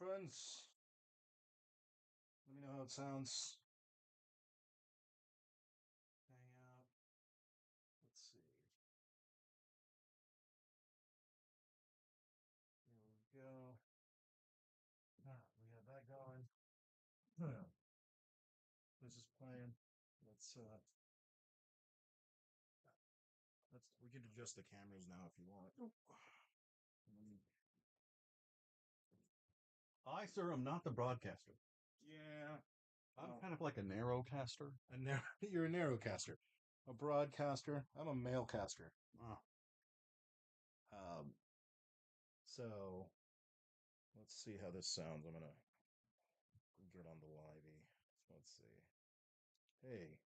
friends. Let me know how it sounds. Hang out. Let's see. Here we go. We got that going. This is playing. Let's we can adjust the cameras now if you want. I, sir, am not the broadcaster. Yeah. I'm kind of like a narrowcaster. You're a narrowcaster. A broadcaster. I'm a mailcaster. Ah, Um, so let's see how this sounds. I'm gonna get on the livey. Let's see. Hey.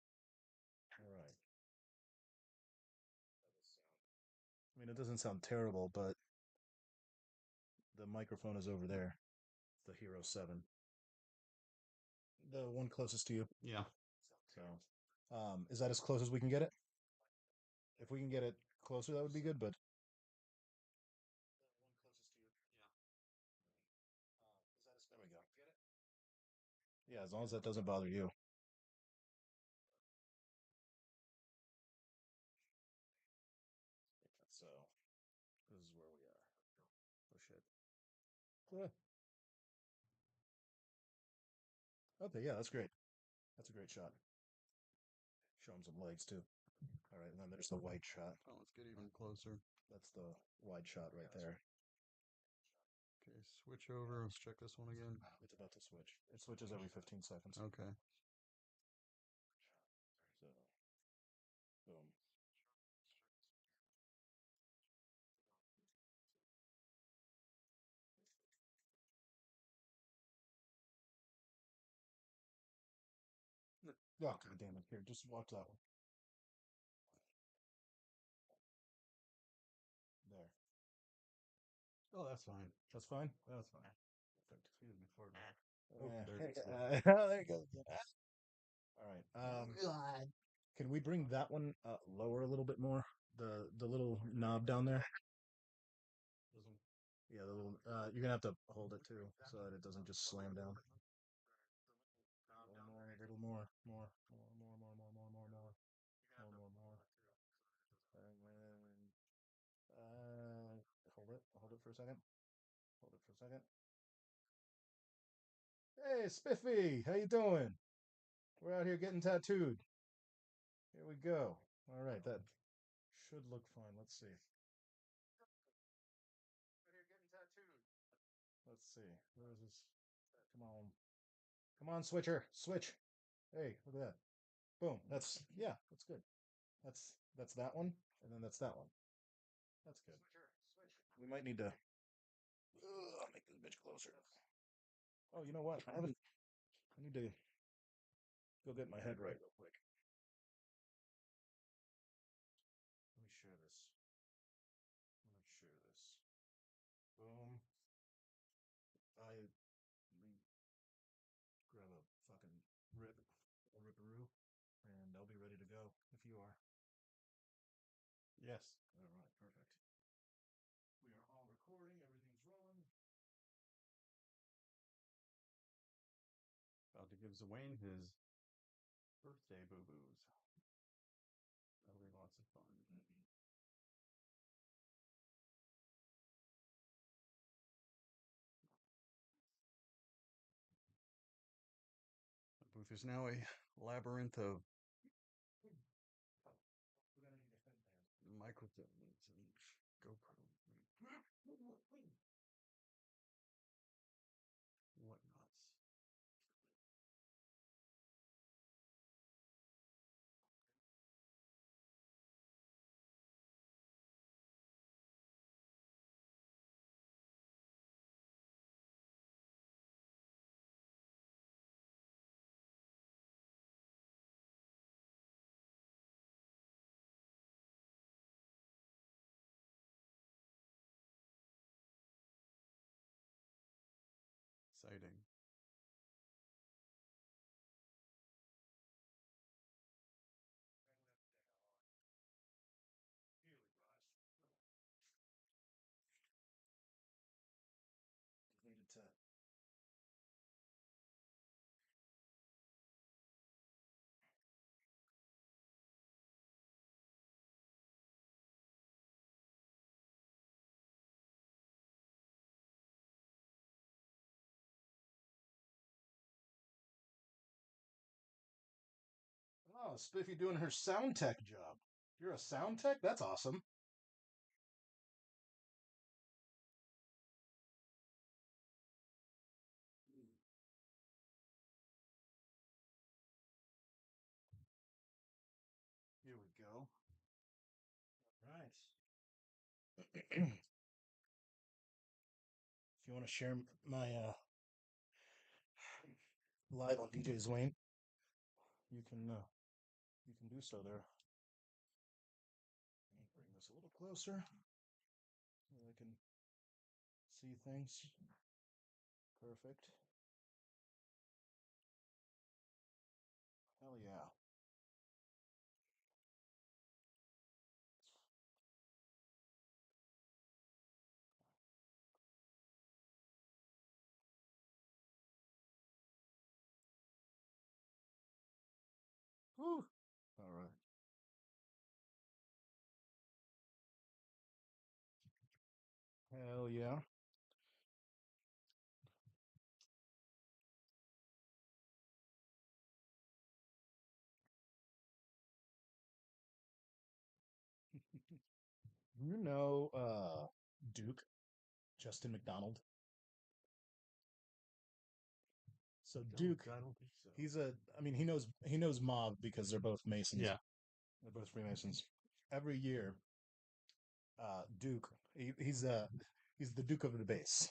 All right. I mean, it doesn't sound terrible, but the microphone is over there. The Hero 7. The one closest to you. yeah. So, is that as close as we can get it? If we can get it closer, that would be good, but. There we go. Yeah, as long as that doesn't bother you. So, this is where we are. Oh, shit. Okay, yeah, that's great. That's a great shot. Show him some legs, too. All right, and then there's the white shot. Oh, let's get even closer. That's the wide shot right there. Okay, switch over. Let's check this one again. It's about to switch. It switches every 15 seconds. Okay. So, boom. Oh, God damn it. Here, just watch that one. There. Oh, that's fine. That's fine? That's fine. Perfect. Excuse me for that. Oh, There you go. All right. Can we bring that one lower a little bit more? The little knob down there. This one. Yeah, the little. You're gonna have to hold it too, so that it doesn't just slam down. A little more, more, more, more, more, more, more, more, more, more, more, more. And then, hold it for a second. Hold it for a second. Hey, Spiffy, how you doing? We're out here getting tattooed. Here we go. All right, that should look fine. Let's see. Out here getting tattooed. Let's see. Where is this? Come on. Come on, switcher. Switch. Hey, look at that. Boom. That's yeah, that's good. That's that one, and then that's that one. That's good. We might need to make this bitch closer. Oh, you know what? I haven't. I need to go get my head right real quick. Let me share this. Let me share this. Boom. I grab a fucking ripperoo, and I'll be ready to go if you are. Yes. All right, perfect. We are all recording. Everything's rolling. About to give Wayne his birthday boo-boos. That'll be lots of fun. The booth is now a labyrinth of microphones and GoPro whatnots. Exciting. Needed to Spiffy doing her sound tech job. You're a sound tech? That's awesome. Here we go. All right. If you want to share my live on DJ Zwane, you can do so there. Let me bring this a little closer so I can see things. Perfect. Hell yeah. Woo. All right. Hell yeah. You know Duke, Justin McDonald. So Duke, I don't think so. he's a I mean he knows Mob because they're both Masons. Yeah. They're both Freemasons. Every year, Duke, he's the Duke of the bass.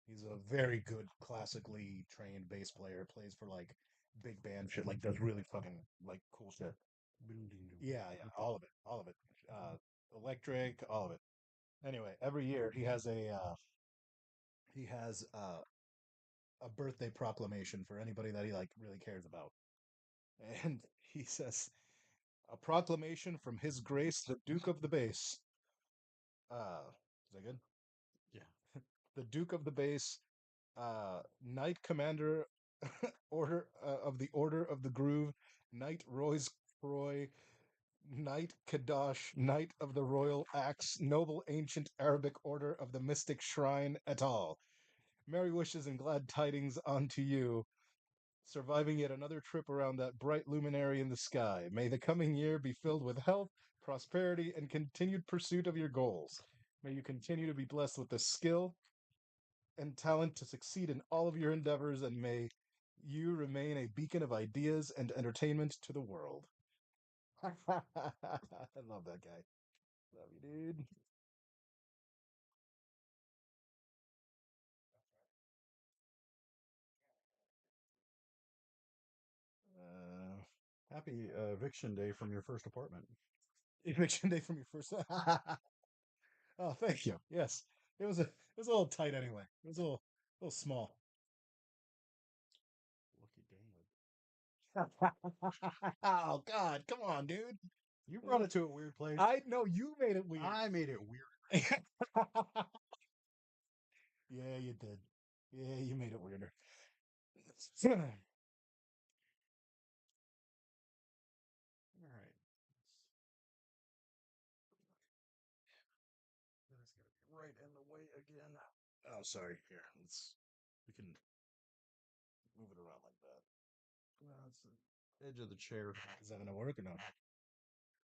He's a very good classically trained bass player, plays for like big band shit, like does really fucking like cool shit. Yeah, yeah, all of it. All of it. Electric, all of it. Anyway, every year he has a birthday proclamation for anybody that he like really cares about. And he says, a proclamation from His Grace the Duke of the Bass. Is that good? Yeah. The Duke of the Bass, Knight Commander, of the Order of the Groove, Knight Royce Croy, Knight Kadosh, Knight of the Royal Axe, Noble Ancient Arabic Order of the Mystic Shrine, et al. Merry wishes and glad tidings unto you, surviving yet another trip around that bright luminary in the sky. May the coming year be filled with health, prosperity, and continued pursuit of your goals. May you continue to be blessed with the skill and talent to succeed in all of your endeavors, and may you remain a beacon of ideas and entertainment to the world. I love that guy. Love you, dude. Uh, Happy eviction day from your first apartment. Eviction day from your first. Oh, thank you. Yes, it was a little tight anyway. It was a little small. Lucky damn. Oh God, come on, dude. You brought it to a weird place. I know you made it weird. I made it weird. Yeah, you did. Yeah, you made it weirder. All right. That's gonna be right in the way again. Oh, sorry. Here, we can move it around like that. Well, it's the edge of the chair. Is that gonna work or no?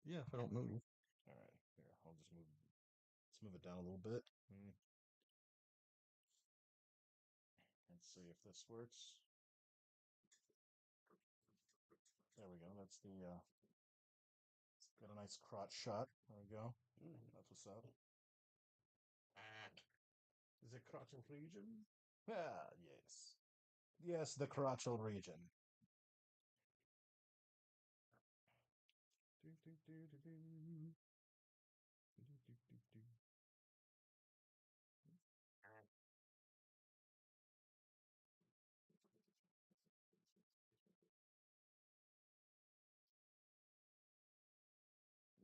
Yeah, if I don't move. All right. Here, I'll just move. Let's move it down a little bit. Let's see if this works. There we go. That's the got a nice crotch shot. There we go. That's what's up. Is it crotchal region? Ah, yes. Yes, the crotchal region. Do, do, do, do, do. Do, do, do, do.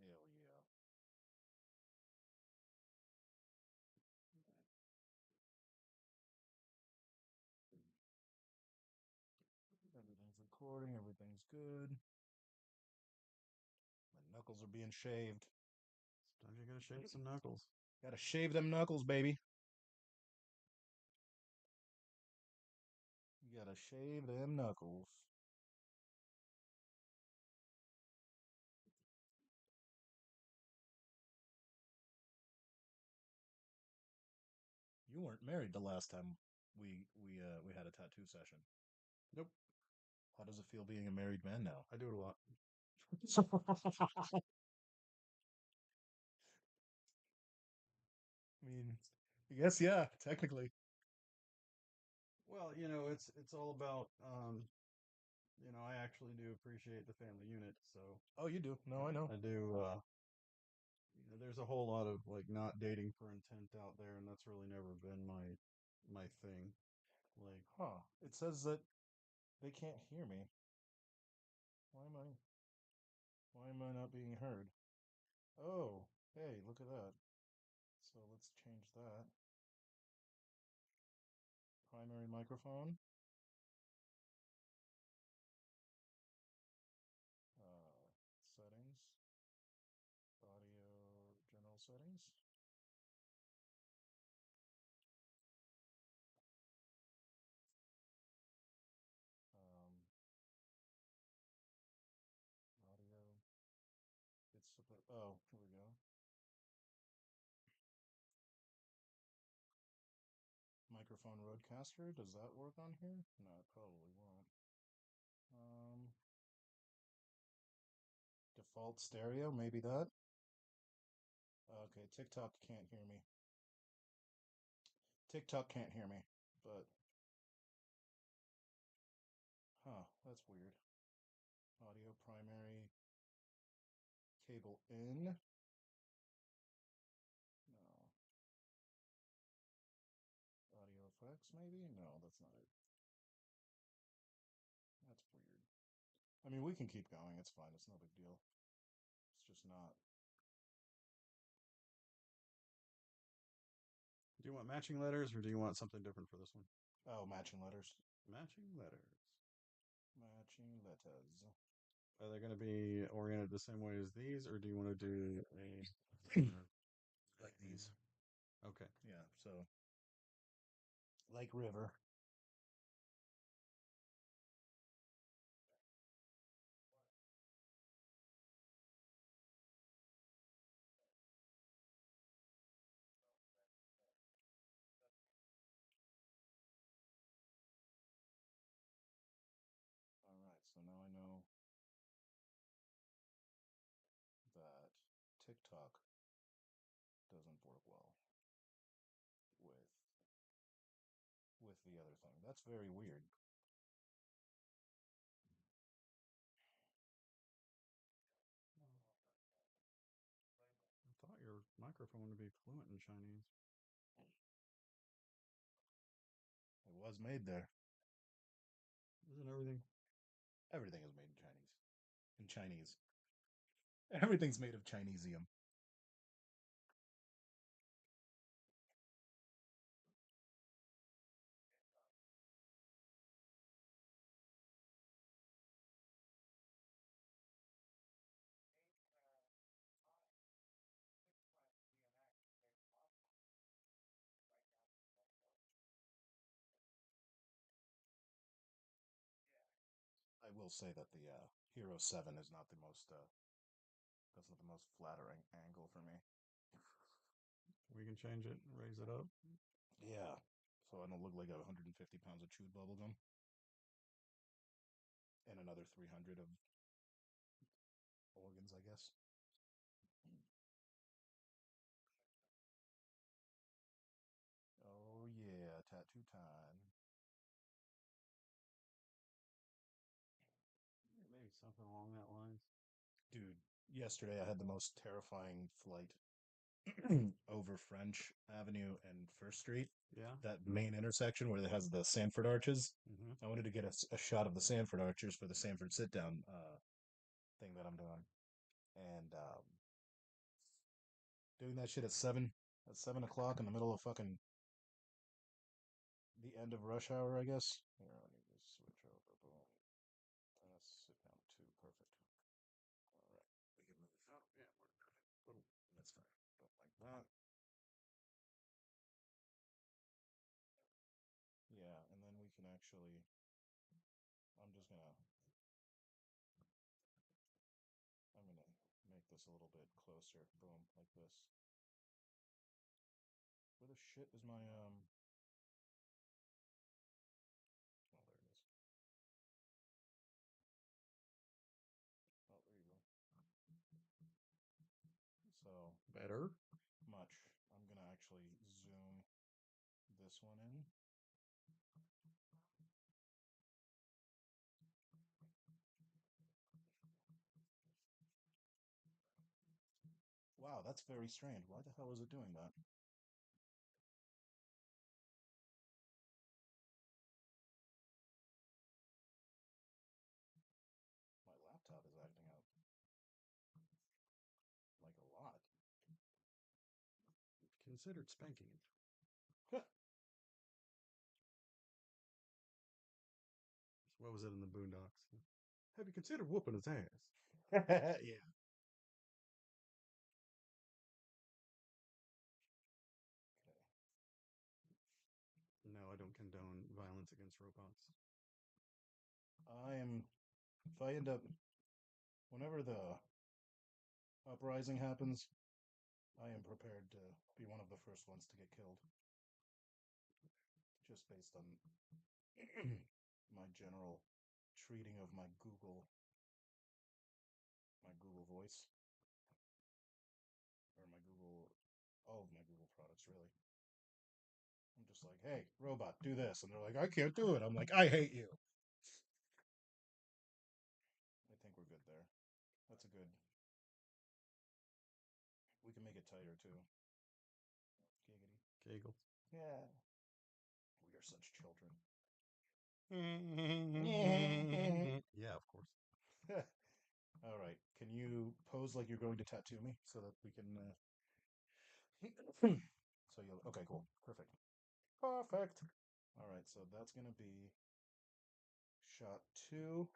Hell yeah. Everything's recording. Everything's good. My knuckles are being shaved. Sometimes you gotta shave some knuckles. Gotta shave them knuckles, baby. You gotta shave them knuckles. You weren't married the last time we had a tattoo session. Nope. How does it feel being a married man now? I do it a lot. I mean, I guess yeah, technically. Well, it's all about I actually do appreciate the family unit, so Oh, you do. No, I know. I do there's a whole lot of like not dating for intent out there, and that's really never been my thing. Like, Huh. It says that they can't hear me. Why am I not being heard? Oh, hey, look at that. So let's change that. Primary microphone. Settings. Audio general settings. Um, audio. It's supposed. Oh, here we go. Microphone roadcaster. Does that work on here? No, it probably won't. Um, default stereo. Maybe that. Okay, TikTok can't hear me. TikTok can't hear me. But huh, that's weird. Audio primary cable in. No. Audio effects, maybe? No, that's not it. That's weird. I mean, we can keep going. It's fine. It's no big deal. It's just not. do you want matching letters or do you want something different for this one? Oh, matching letters. Matching letters. Matching letters. Are they going to be oriented the same way as these, or do you want to do a Like these. Okay. Yeah, so like river. All right, so now I know that TikTok doesn't work well with the other thing. That's very weird. I thought your microphone would be fluent in Chinese. It was made there. Isn't everything? Everything is made in Chinese. In Chinese. Everything's made of Chinesium. I will say that the Hero 7 is not the most that's not the most flattering angle for me. We can change it, raise it up. Yeah. So I don't look like 150 pounds of chewed bubblegum and another 300 of organs, I guess. Oh yeah, tattoo time. Maybe something along that lines. Dude, yesterday I had the most terrifying flight over French Avenue and First Street. Yeah. That main intersection where it has the Sanford Arches. Mm-hmm. I wanted to get a shot of the Sanford Arches for the Sanford sit down thing that I'm doing. And doing that shit at 7 o'clock in the middle of fucking the end of rush hour, I guess. Here, let me just switch over. Boom. Sit down too. Perfect. All right. We can move. Oh, yeah, we're perfect. Boom. That's fine. Don't like that. Yeah, and then we can actually. I'm just gonna. I'm gonna make this a little bit closer. Boom, like this. Where the shit is my Oh, there it is. Oh, there you go. So Better. much. I'm gonna actually zoom this one in. Wow, that's very strange. Why the hell is it doing that? My laptop is acting out like a lot. Considered spanking it. So what was it in the Boondocks? Have you considered whooping his ass? Yeah. Okay. No, I don't condone violence against robots. I am. If I end up, whenever the uprising happens, I am prepared to be one of the first ones to get killed. Just based on my general treating of my Google voice, or my Google, all of my Google products, really. I'm just like, hey, robot, do this. And they're like, I can't do it. I'm like, I hate you. I think we're good there. That's a good. We can make it tighter too. Giggity. Kegel. Yeah. We are such children. Yeah, of course. All right. Can you pose like you're going to tattoo me so that we can. So you'll. Okay, cool. Perfect. Perfect. All right. So that's going to be shot two.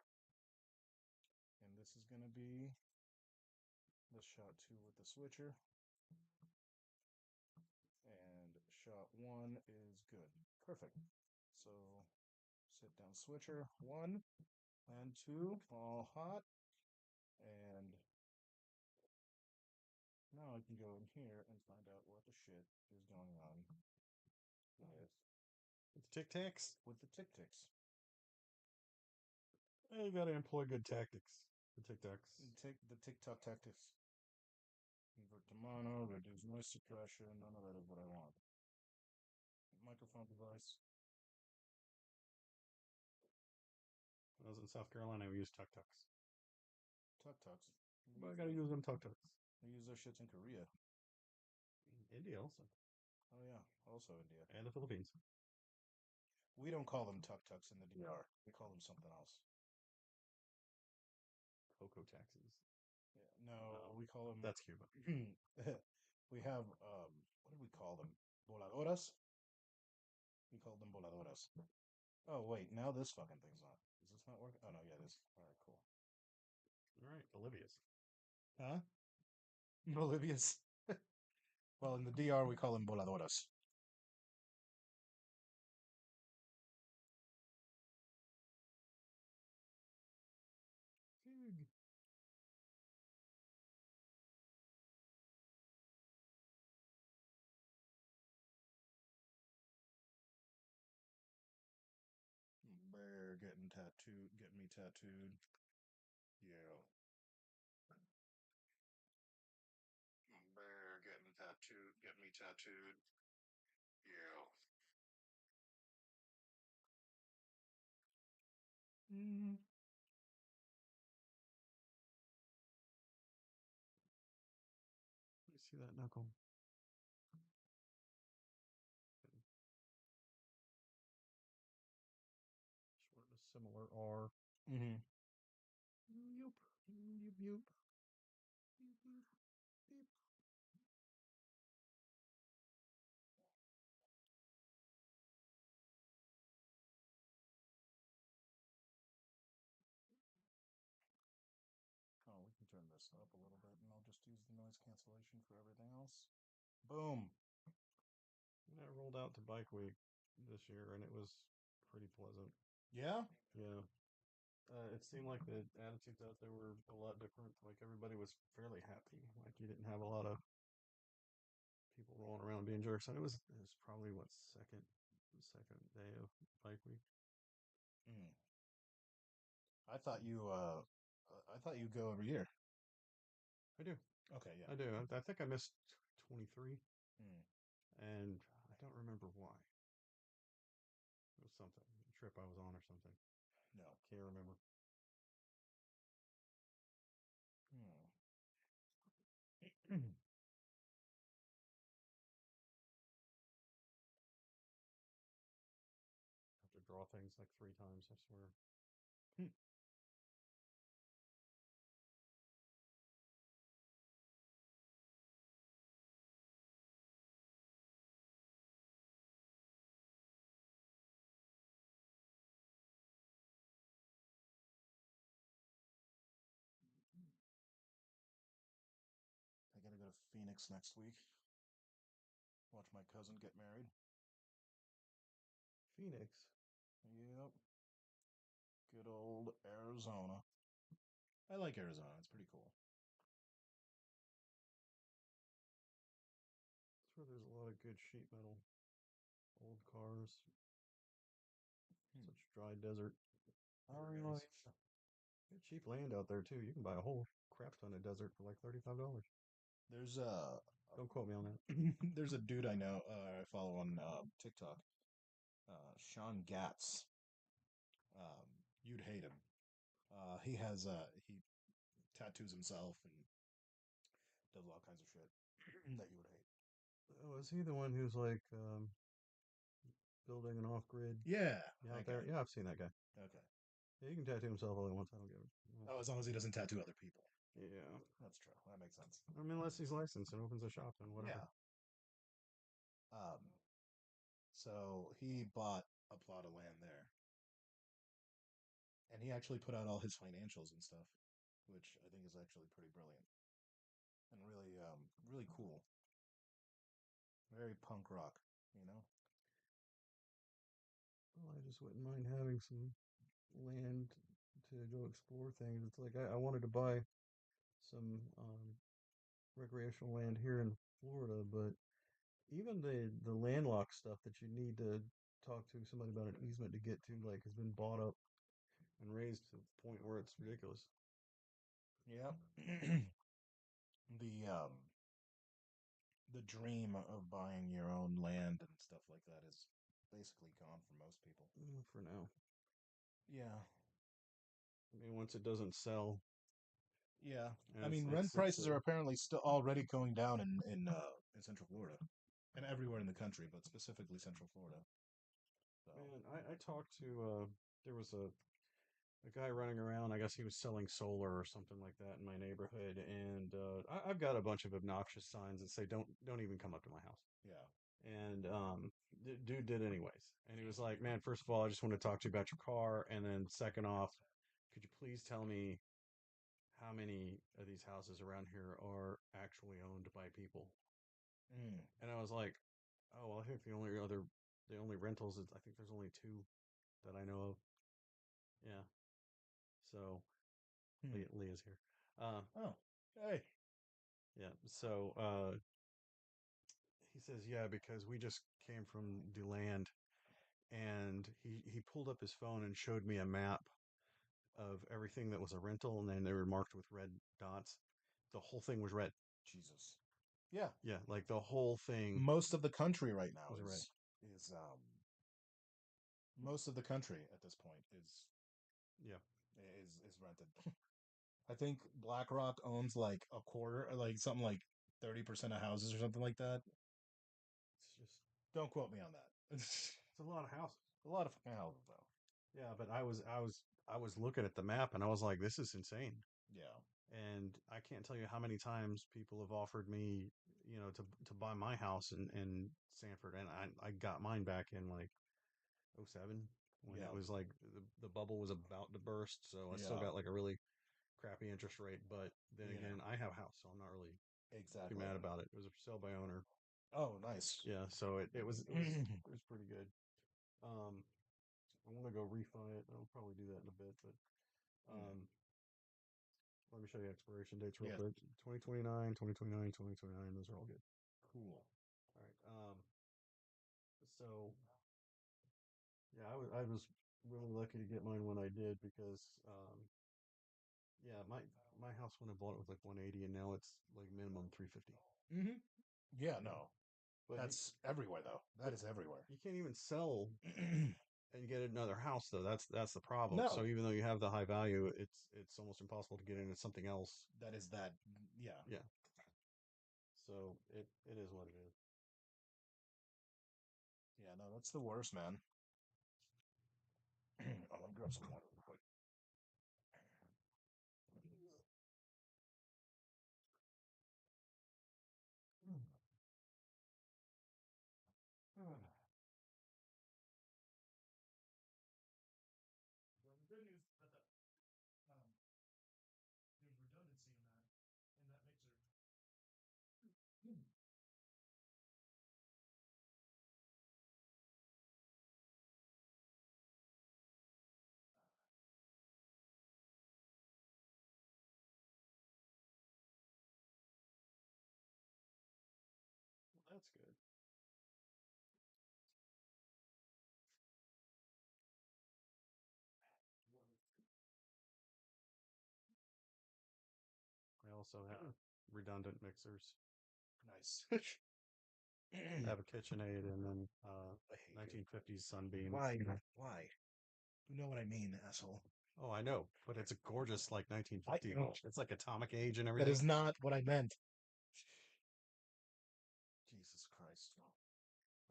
And this is going to be the shot two with the switcher. And shot one is good. Perfect. So sit down switcher one and two, all hot. And now I can go in here and find out what the shit is going on With the Tic Tacs, with the Tic Tics. you got to employ good tactics. The Tic Tacs. The TikTok tactics. Invert to mono, reduce noise suppression. None of that is what I want. Microphone device. When I was in South Carolina, we used Tuk Tuks. Tuk Tuks. But I got to use them Tuk Tuks. We use those shits in Korea. India also. Oh yeah, also India. And the Philippines. We don't call them tuk tuks in the DR. We call them something else. Cocoa taxes. Yeah, no, we call them. That's Cuba. We have what do we call them? Voladoras. We call them voladoras. Oh wait, now this fucking thing's on. Is this not working? Oh no, yeah, it is. All right, cool. All right, Bolivia's. Huh? Bolivia's. Well, in the DR we call them voladoras. Pig. Bear getting tattooed, getting me tattooed. Yeah. Bear getting tattooed, getting me tattooed. Yeah. Mm. Let me see that knuckle. Sort of a similar R. Mm-hmm. Yoop. Yoop, yoop. Yoop, yoop. Beep. Oh, we can turn this up a little bit, and I'll just use the noise cancellation for everything else. Boom. And I rolled out to Bike Week this year, and it was pretty pleasant. Yeah. Yeah. It seemed like the attitudes out there were a lot different. Like everybody was fairly happy. Like you didn't have a lot of people rolling around being jerks. And it was probably what second day of bike week. Mm. I thought you go every year. I do, Okay, yeah. I do. I think I missed 23, Mm. and I don't remember why. It was something a trip I was on or something. No. Can't remember. Mm. I have to draw things like 3 times. I swear. I gotta go to Phoenix next week. Watch my cousin get married. Phoenix. Yep. Good old Arizona. I like Arizona. It's pretty cool. That's where there's a lot of good sheet metal, old cars, Hmm. such dry desert Oh, areas. Get cheap land out there too. You can buy a whole crap ton of desert for like $35. there's Don't quote me on that. there's a dude I know I follow on TikTok, Sean Gatz. You'd hate him. He tattoos himself and does all kinds of shit that you would hate. Oh, is he the one who's like building an off-grid Yeah, out that there? guy. Yeah, I've seen that guy. Okay. Yeah, he can tattoo himself all he wants. I don't give it. Oh, as long as he doesn't tattoo other people. Yeah. That's true. That makes sense. I mean, unless he's licensed and opens a shop, then whatever. Yeah. Um. So he bought a plot of land there, and he actually put out all his financials and stuff, which I think is actually pretty brilliant and really cool. Very punk rock, you know. Well, I just wouldn't mind having some land to go explore things. It's like I wanted to buy some recreational land here in Florida, but even the landlocked stuff that you need to talk to somebody about an easement to get to, like, has been bought up and raised to the point where it's ridiculous. Yeah. The the dream of buying your own land and stuff like that is basically gone for most people. For now, Yeah. I mean, once it doesn't sell, Yeah. and I it's mean, it rent sits prices are there. apparently still already going down in Central Florida and everywhere in the country, but specifically Central Florida. So, Man, I talked to there was a guy running around. I guess he was selling solar or something like that in my neighborhood, and I've got a bunch of obnoxious signs that say don't even come up to my house. yeah. And dude did anyways, and he was like, "Man, first of all, I just want to talk to you about your car, and then second off, could you please tell me how many of these houses around here are actually owned by people?" Mm. And I was like, "Oh, well, I think the only rentals is I think there's only two that I know of." Yeah, so Hmm. Leah's here. Uh, Oh, hey. yeah, so he says, "Yeah, because we just came from DeLand." And he pulled up his phone and showed me a map of everything that was a rental, and then they were marked with red dots. The whole thing was red. Jesus. Yeah. Yeah, like the whole thing Most of the country right now was red. is most of the country at this point Yeah, is rented. I think BlackRock owns like a quarter, like something like 30% of houses or something like that. it's just Don't quote me on that. it's a lot of houses. A lot of fucking houses though. Yeah, but I was looking at the map and I was like, this is insane. Yeah. And I can't tell you how many times people have offered me, to buy my house in Sanford, and I got mine back in like '07 when it Yeah. was like the bubble was about to burst. So I still Yeah. got like a really crappy interest rate. But then Yeah. again, I have a house, so I'm not really too Exactly. mad about it. It was a sale by owner. Oh, nice. Yeah, so it was pretty good. Um, I want to go refi it. I'll probably do that in a bit, but Mm. um, let me show you expiration dates real Yeah. quick. 2029, 2029, 2029. Those are all good. Cool. Um, so yeah, I was really lucky to get mine when I did because yeah, my house when I bought it was like 180, and now it's like minimum 350. Hmm. Yeah, Yeah, no, but that's everywhere though. That but is everywhere. you can't even sell and get another house though. That's the problem. So No, even though you have the high value, it's almost impossible to get into something else. that is that. Yeah, Yeah. So it is what it is. yeah, no, that's the worst, man. Oh, let me grab some water real quick. Well, the good news is that there's redundancy in that mixer. Well, that's good. I also have redundant mixers. Nice. I have a KitchenAid and then I hate you. 1950s Sunbeam. Why? Why? You know what I mean, asshole. Oh, I know, but it's a gorgeous like I 1950. know. It's like atomic age and That everything. is not what I meant. Jesus Christ.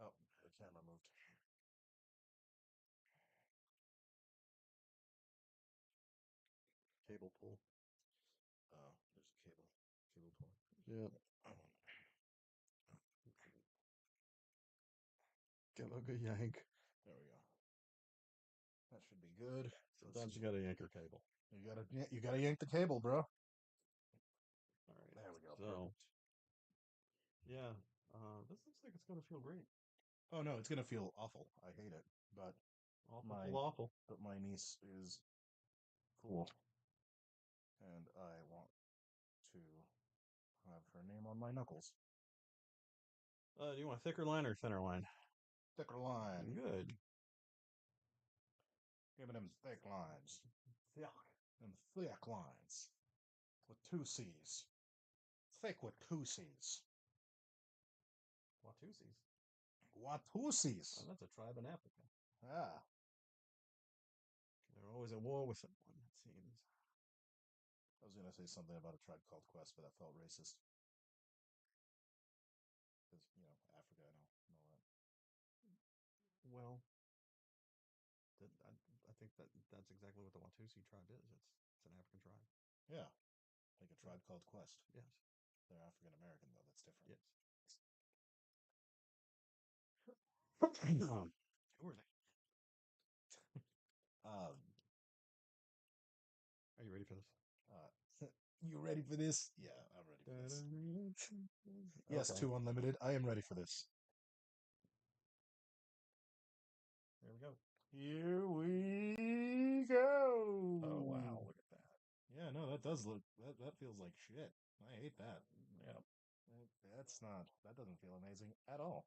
Oh, the camera moved. Cable pull. Oh, there's a cable. Cable pull. Yeah. Oh, Give a good yank. there we go. That should be good. Let's Sometimes see. you gotta yank your cable. You gotta yank the cable, bro. All right. There we go. So Perfect. yeah, this looks like it's gonna feel great. Oh no, it's gonna feel awful. I hate it, but Awful, my full awful. my niece is cool, and I want to have her name on my knuckles. Do you want thicker line or thinner line? Thicker line. Good. Give me them thick lines. Yeah. Them thick lines. With two C's. Thick with two C's. Watusis. Watusis. Oh, that's a tribe in Africa. Ah, They're always at war with someone, it seems. I was gonna say something about a tribe called Quest, but that felt racist. Because, Africa, I know that. Well, I think that's exactly what the Watusi tribe is. It's an African tribe. Yeah, like a Yeah. tribe called Quest. Yes. They're African American, though. That's different. Yes. Who are they? Um, Are you ready for this? you ready for this? Yeah, I'm ready for this. Yes, Okay. two unlimited. I am ready for this. There we go. Here we go. Oh wow, look at that. Yeah, no, that does look. That feels like shit. I hate that. Yeah. That's not. That doesn't feel amazing at all.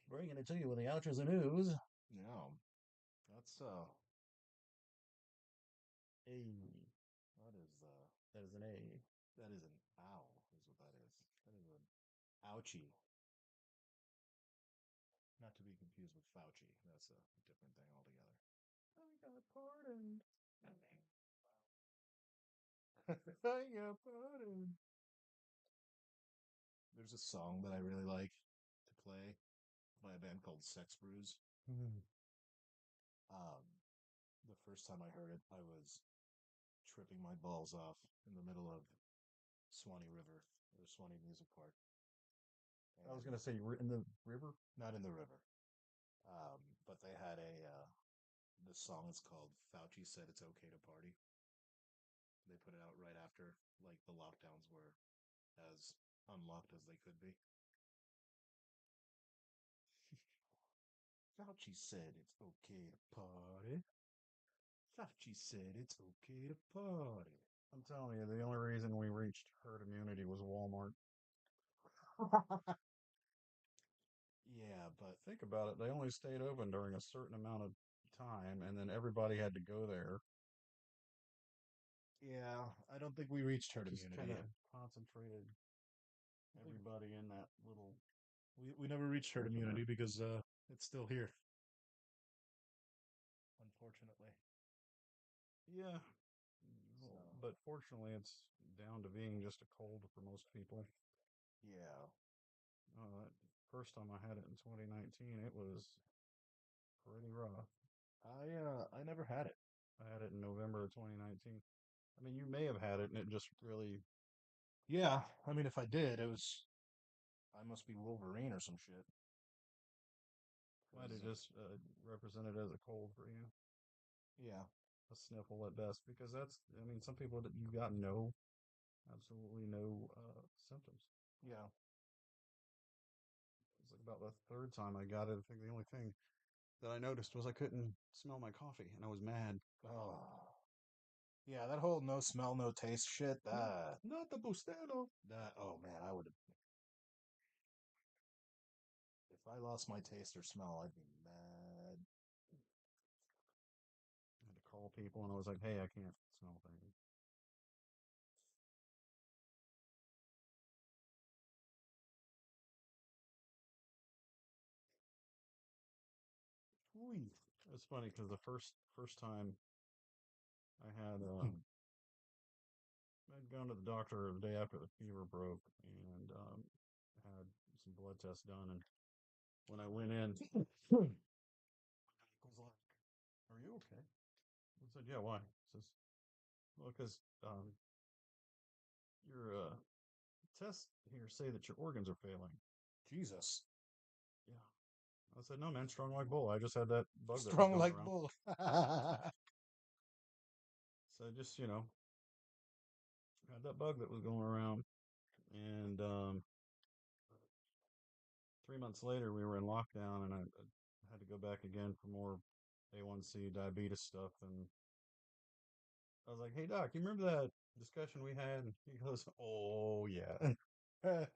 Bringing it to you with the ouches and oohs. No, that's A. that is That is an A. that is an ow, is what that is. That is an ouchie. Not to be confused with Fauci. That's a different thing altogether. I got pardoned. I got pardoned. There's a song that I really like to play by a band called Sex Brews. Mm. Um, the first time I heard it, I was tripping my balls off in the middle of Swanee River or Swanee Music Park, I was and gonna say in the river. not in the river. But they had the song is called Fauci Said It's Okay to Party. They put it out right after like the lockdowns were as unlocked as they could be. Fauci said it's okay to party. Fauci said it's okay to party. I'm telling you, the only reason we reached herd immunity was Walmart. Yeah, but Think about it. They only stayed open during a certain amount of time, and then everybody had to go there. yeah, I don't think we reached herd It just kind immunity. of concentrated I think everybody in that little we never reached herd perimeter. immunity because it's still here, unfortunately. Yeah, So but fortunately, it's down to being just a cold for most people. yeah, First time I had it in 2019, it was pretty rough. I never had it. I had it in November of 2019. I mean, you may have had it, and it just really Yeah, I mean, if I did, it was I must be Wolverine or some shit. might Cause have just represented as a cold for you, yeah, a sniffle at best. Because that's, I mean, some people that you got absolutely no symptoms. yeah. It was like about the third time I got it. I think the only thing that I noticed was I couldn't smell my coffee, and I was mad. Oh, yeah. That whole no smell, no taste shit. No, not the bustelo. That. Oh man, I would. If I lost my taste or smell, I'd be mad. I had to call people, and I was like, "Hey, I can't smell things." Ooh. It's funny because the first time I had I'd gone to the doctor the day after the fever broke and had some blood tests done, and when I went in, was like, "Are you okay?" I said, "Yeah, why?" He says, "Well, because your tests here say that your organs are failing." Jesus. Yeah. I said, "No, man, strong like bull. I just had that bug that was Strong going like around." bull. So just had that bug that was going around, and 3 months later we were in lockdown, and I had to go back again for more A1C diabetes stuff, and I was like, "Hey doc, you remember that discussion we had?" And he goes, "Oh yeah." I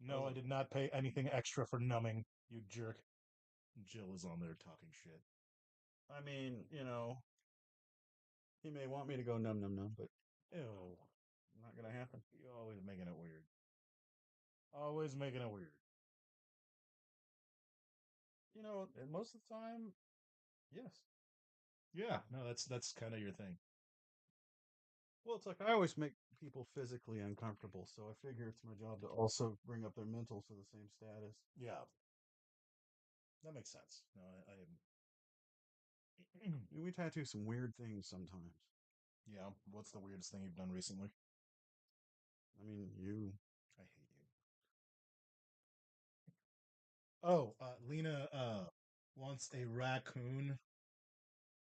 was No, I like, did not pay anything extra for numbing, you jerk. Jill is on there talking shit. I mean, he may want me to go num num num, but Ew. not gonna happen. You're always making it weird. Always making it weird. And most of the time, yes. Yeah, no, that's kind of your thing. Well, it's like I always make people physically uncomfortable, so I figure it's my job to also bring up their mental to the same status. Yeah, that makes sense. No, I I mean, we tattoo some weird things sometimes. yeah. What's the weirdest thing you've done recently? I mean, you. I hate you. Oh, Lena wants a raccoon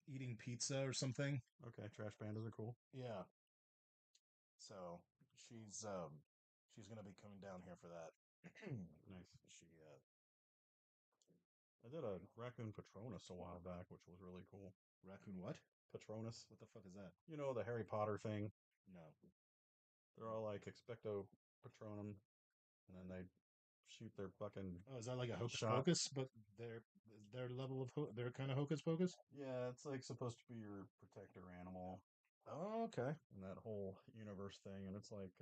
eating pizza or something. Okay, trash pandas are cool. Yeah. So she's gonna be coming down here for that. Nice. She I did a raccoon Patronus a while back, which was really cool. raccoon what? Patronus. What the fuck is that? You know, the Harry Potter thing. No. They're all like expecto patronum, and then they shoot their fucking Oh, is that like a hocus shot. pocus? But their level of their kind of hocus pocus. Yeah, it's like supposed to be your protector animal Oh, okay. and that whole universe thing. And it's like,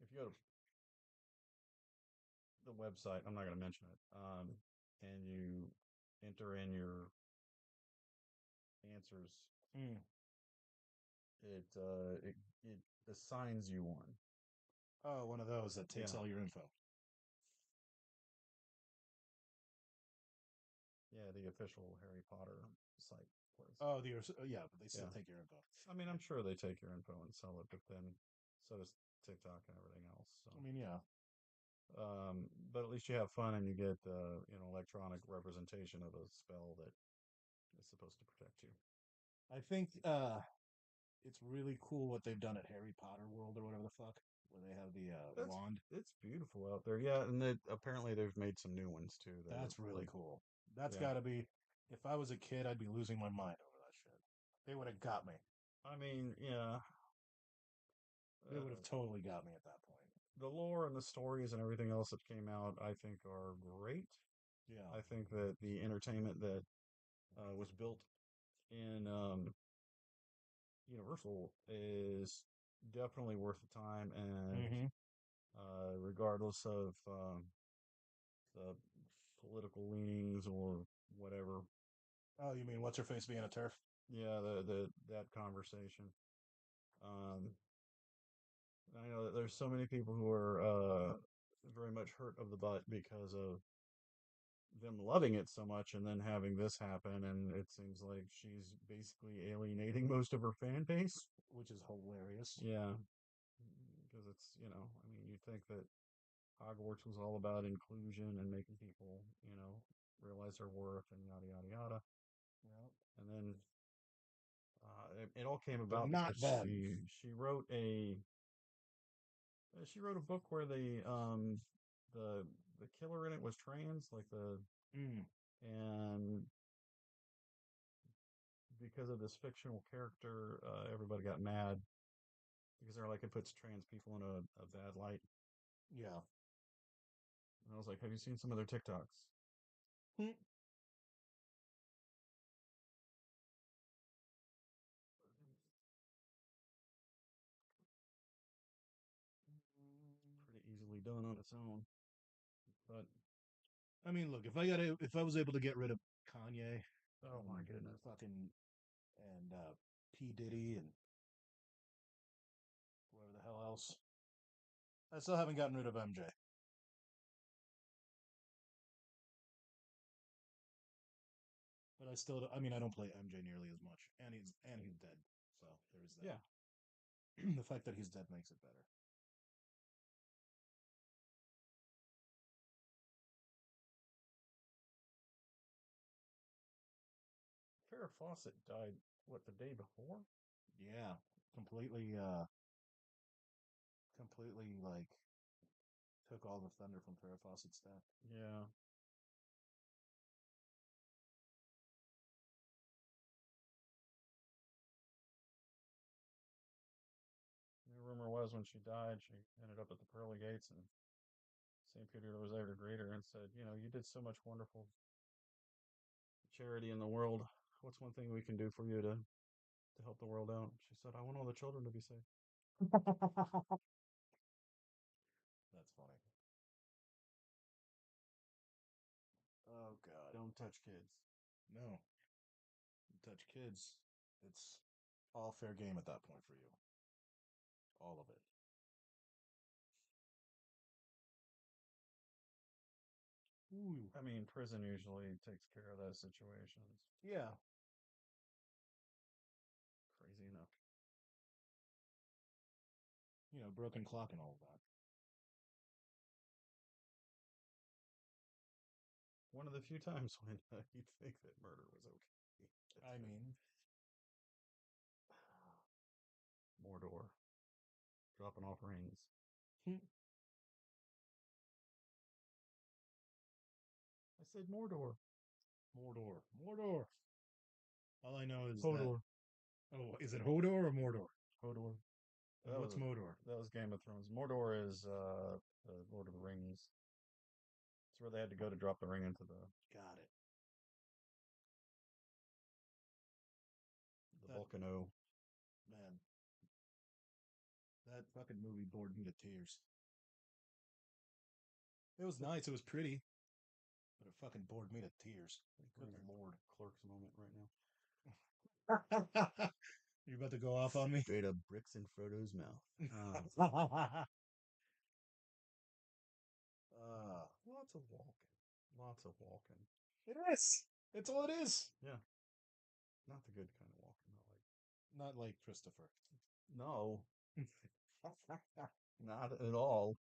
if you go to the website, I'm not going to mention it, and you enter in your answers, Mm. it assigns you one. Oh, one of those that takes Yeah, all your info. yeah, the official Harry Potter site place. Oh, yeah, but they still Yeah, take your info. I mean, I'm sure they take your info and sell it, but then so does TikTok and everything else. So, I mean, yeah. but at least you have fun and you get electronic representation of a spell that is supposed to protect you. I think it's really cool what they've done at Harry Potter World or whatever the fuck, where they have the That's wand. it's beautiful out there. Yeah, and apparently they've made some new ones too that are That's really like, cool. That's yeah. got to be. If I was a kid, I'd be losing my mind over that shit. They would have got me. I mean, yeah. They would have Uh, totally got me at that point. the lore and the stories and everything else that came out, I think, are great. Yeah. I think that the entertainment that was built in Universal is definitely worth the time, and Hmm. regardless of the political leanings or whatever, Oh, you mean what's her face being a turf? yeah, the that conversation. Um, I know that there's so many people who are very much hurt of the butt because of them loving it so much and then having this happen, and it seems like she's basically alienating most of her fan base. Which is hilarious. Yeah, because I mean, you think that Hogwarts was all about inclusion and making people, realize their worth and yada yada yada. Yeah. And then it all came But about not because them. she wrote a book where the the killer in it was trans, like the Mm. and because of this fictional character, everybody got mad because they're like it puts trans people in a bad light. Yeah. And I was like, have you seen some of their TikToks? Hmm. Pretty easily done on its own, but I mean, look, if I was able to get rid of Kanye oh my and goodness. fucking and P Diddy and whoever the hell else, I still haven't gotten rid of MJ. But I still, I mean, I don't play MJ nearly as much, and he's dead, so there is Yeah, that. The fact that he's dead makes it better. Farrah Fawcett died what the day before? Yeah, completely, completely like took all the thunder from Farrah Fawcett's death. Yeah. The rumor was when she died, she ended up at the pearly gates, and St. Peter was there to greet her and said, you did so much wonderful charity in the world. What's one thing we can do for you to help the world out? She said, I want all the children to be safe. That's funny. Oh God, Don't touch kids. no! You touch kids, it's all fair game at that point for you. All of it. Ooh. I mean, prison usually takes care of those situations. Yeah, Crazy enough. broken clock and all of that. One of the few times when you'd think that murder was okay. That's I good. mean, Mordor, dropping off rings. I said Mordor. Mordor, Mordor. All I know is that. Hodor. Oh, is it Hodor or Mordor? Hodor. And what's Mordor? That was Game of Thrones. Mordor is Lord of the Rings. It's where they had to go to drop the ring into Got it. the That volcano. man, that fucking movie bored me to tears. It was nice. It was pretty, but it fucking bored me to tears. We're Good in a lord. clerk's moment right now. You about to go off on me? Straight up bricks in Frodo's mouth. Lots of walking. Lots of walking. It is. It's all it is. Yeah, not the good kind of walking. Not like Christopher. No, not at all.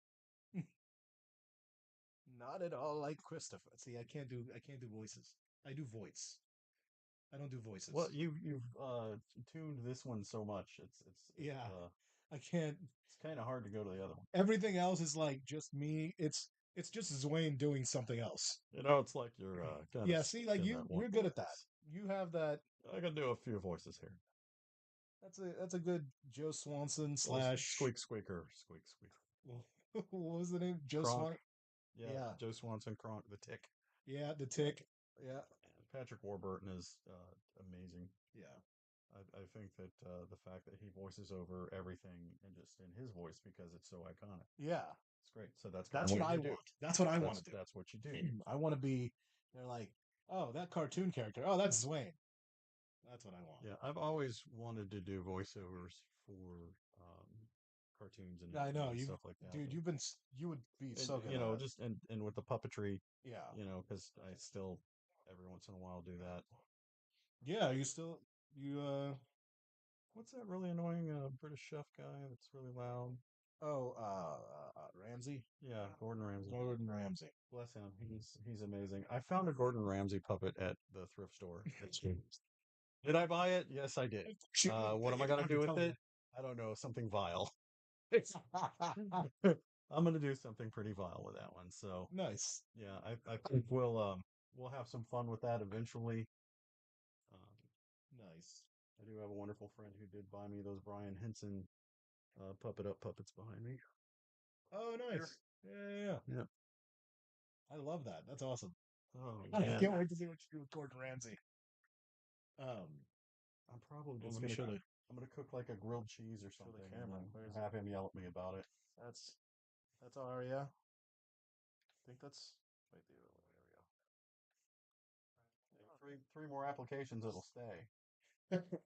Not at all like Christopher. See, I can't do voices. I do voice. I don't do Well, voices. you've tuned this one so much. Yeah. I can't. It's kind of hard to go to the other one. Everything else is like just me. It's just Zwain doing something else. It's like you're kind of Yeah, see, stuck like in you that one you're good at that. voice. You have that. I can do a few voices here. That's a good Joe Swanson Well, slash. squeak squeaker, squeak squeaker. What was the name? Joe Kronk. Swan. Yeah, Yeah, Joe Swanson, Kronk, the Tick. yeah, the Tick. Yeah, And Patrick Warburton is amazing. yeah, I think that the fact that he voices over everything and just in his voice because it's so iconic, yeah. it's great. So that's kind of That's what what I you do. want. That's what I want to That's what you do. do. I want to be. They're like, oh, that cartoon character. Oh, that's Zwain. That's what I want. Yeah, I've always wanted to do voiceovers for cartoons and I anime know and you, stuff like that. dude. You would be And so good you at know, it. just and with the puppetry, Yeah, because I still every once in a while do that. yeah. You still you What's that really annoying British chef guy that's really loud? oh Ramsey, Yeah, Gordon Ramsay. Gordon Ramsay. Bless him. He's amazing. I found a Gordon Ramsay puppet at the thrift store. Did I buy it? Yes, I did. Shoot, What am I you're gonna gonna have to do with tell me. it? I don't know. Something vile. I'm gonna do something pretty vile with that one. So Nice, yeah, I think we'll have some fun with that eventually. Um, nice. I do have a wonderful friend who did buy me those Brian Henson puppet up puppets behind me. Oh, Here. nice. Yeah. Yeah. I love that. That's awesome. Oh I man, can't wait to see what you do with Gordon Ramsay. I'm probably Well, just let me gonna show the I'm gonna cook like a grilled cheese or show the something and camera. then Where's it? have him yell at me about it. That's that's Aria. I think that's wait there. Three more applications, it'll stay. There we go.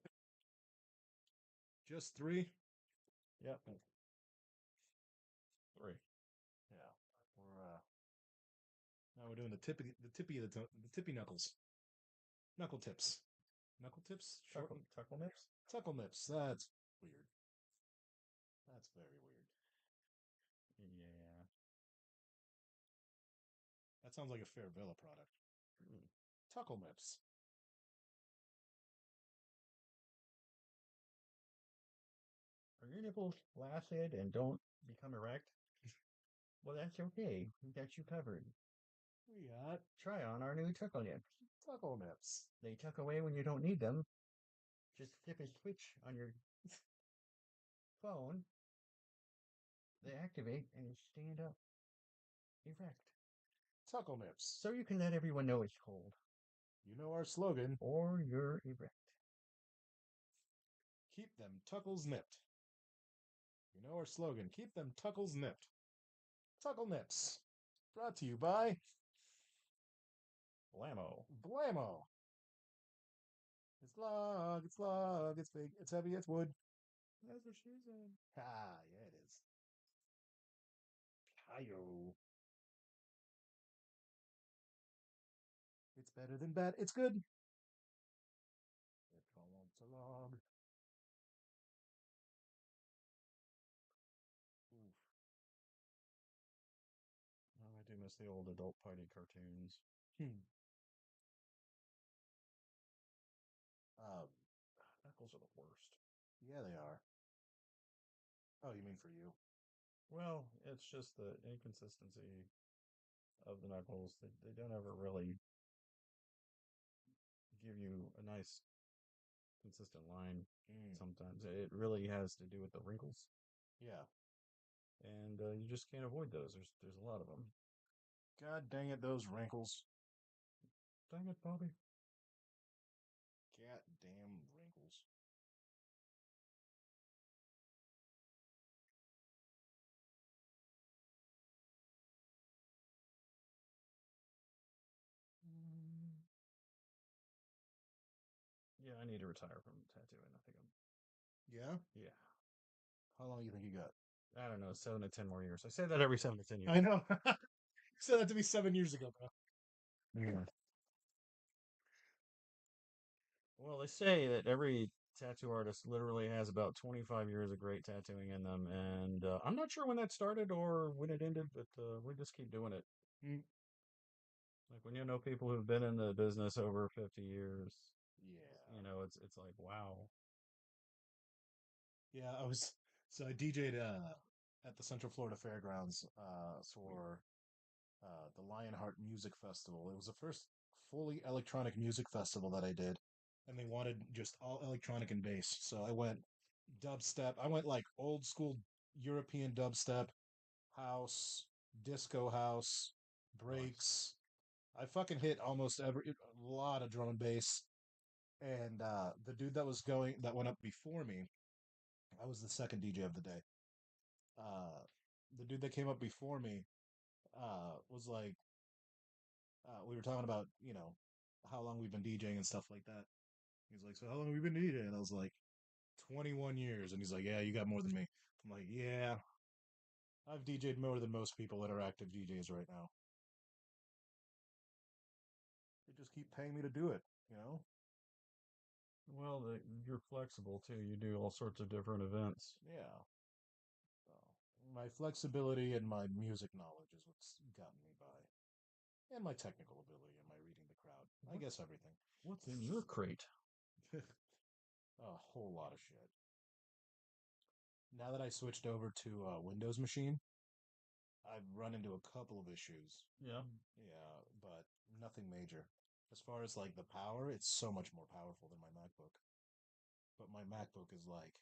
Just three. Yep. Three. Yeah. We're now we're doing the tippy knuckles. Knuckle tips. Knuckle tips? Shorten Tuckle nips? tuckle nips. That's weird. That's very weird. Yeah. That sounds like a Fair Villa product. Hmm. Tuckle nips. Are your nipples flaccid and don't become erect? Well, that's okay. We got you covered. We got Try on our new tuckle nips. tuckle nips. They tuck away when you don't need them. Just flip a switch on your phone. They activate and stand up erect. Tuckle nips. So you can let everyone know it's cold. You know our slogan. Or you're erect. Keep them tuckles nipped. You know our slogan. Keep them tuckles nipped. Tuckle nips. Brought to you by Blammo. Blammo. It's log, it's big, it's heavy, it's wood. That's what she said. Ah, yeah, it is. Hi-yo. It's better than bad. It's good. It's a log. Oof. Oh, I do miss the old adult party cartoons. Hmm. Um, Knuckles are the worst. yeah, they are. Oh, you mean for you? Well, it's just the inconsistency of the Knuckles. They don't ever really give you a nice, consistent line. Mm. Sometimes it really has to do with the wrinkles, Yeah. and you just can't avoid those. There's a lot of them. God dang it, those wrinkles. Dang it, Bobby. God damn wrinkles. Mm. Yeah, I need to retire from tattooing. I think I'm. Yeah? Yeah, How long you think you got? I don't know, 7 to 10 more years. I say that every 7 to 10 years. I know. You said that to me 7 years ago, bro. Yeah. Well, they say that every tattoo artist literally has about 25 years of great tattooing in them, and I'm not sure when that started or when it ended, but we just keep doing it. Mm. Like when you know people who've been in the business over 50 years, Yeah. it's like wow. Yeah, I DJ'd at the Central Florida Fairgrounds Sweet. for the Lionheart Music Festival. It was the first fully electronic music festival that I did, and they wanted just all electronic and bass. So I went dubstep. I went like old school European dubstep, house, disco house, Nice. breaks. I fucking hit almost every a lot of drum and bass. And the dude that went up before me, I was the second DJ of the day. Uh, the dude that came up before me was like, we were talking about, how long we've been DJing and stuff like that. He's like, so how long have we been DJing? And I was like, 21 years. And he's like, yeah, you got more than me. I'm like, yeah, I've DJed more than most people that are active DJs right now. They just keep paying me to do it, you know? Well, you're flexible too. You do all sorts of different events. Yeah. So my flexibility and my music knowledge is what's gotten me by. And my technical ability and my reading the crowd. I What, guess everything. what's in your crate? A whole lot of shit. Now that I switched over to Windows Machine, I've run into a couple of issues. Yeah. Yeah, but nothing major. As far as like the power, it's so much more powerful than my MacBook. But my MacBook is like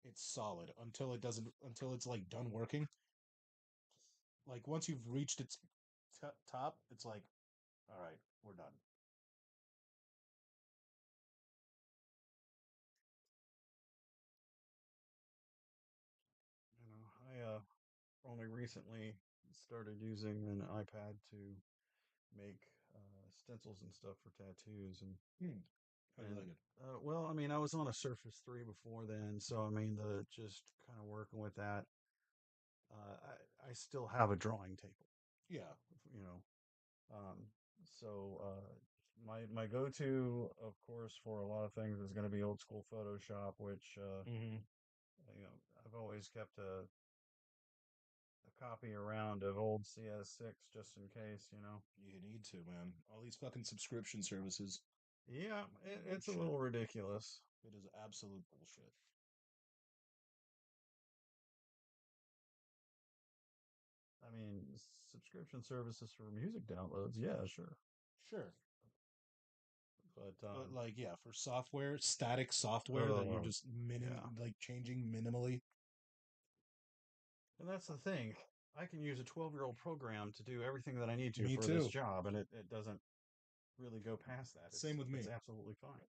it's solid until it's like done working. Like once you've reached its top, it's like all right, we're done. I only recently started using an iPad to make stencils and stuff for tattoos, Hmm. How do you and like it? well, I mean, I was on a Surface 3 before then, so I mean, the just kind of working with that. I still have a drawing table, Yeah. you know. Um, so my go to, of course, for a lot of things is going to be old school Photoshop, which Mm-hmm. you know I've always kept a copy around of old CS6 just in case, you know. You need to, man. All these fucking subscription services. Yeah, it's a Bullshit. little ridiculous. It is absolute bullshit. I mean, subscription services for music downloads, yeah, sure. Sure. But But like, yeah, for software, static software that you're oh just yeah, like changing minimally. and that's the thing. I can use a 12-year-old program to do everything that I need to Me for this too. job, and it doesn't really go past that. Same with It's me. absolutely fine.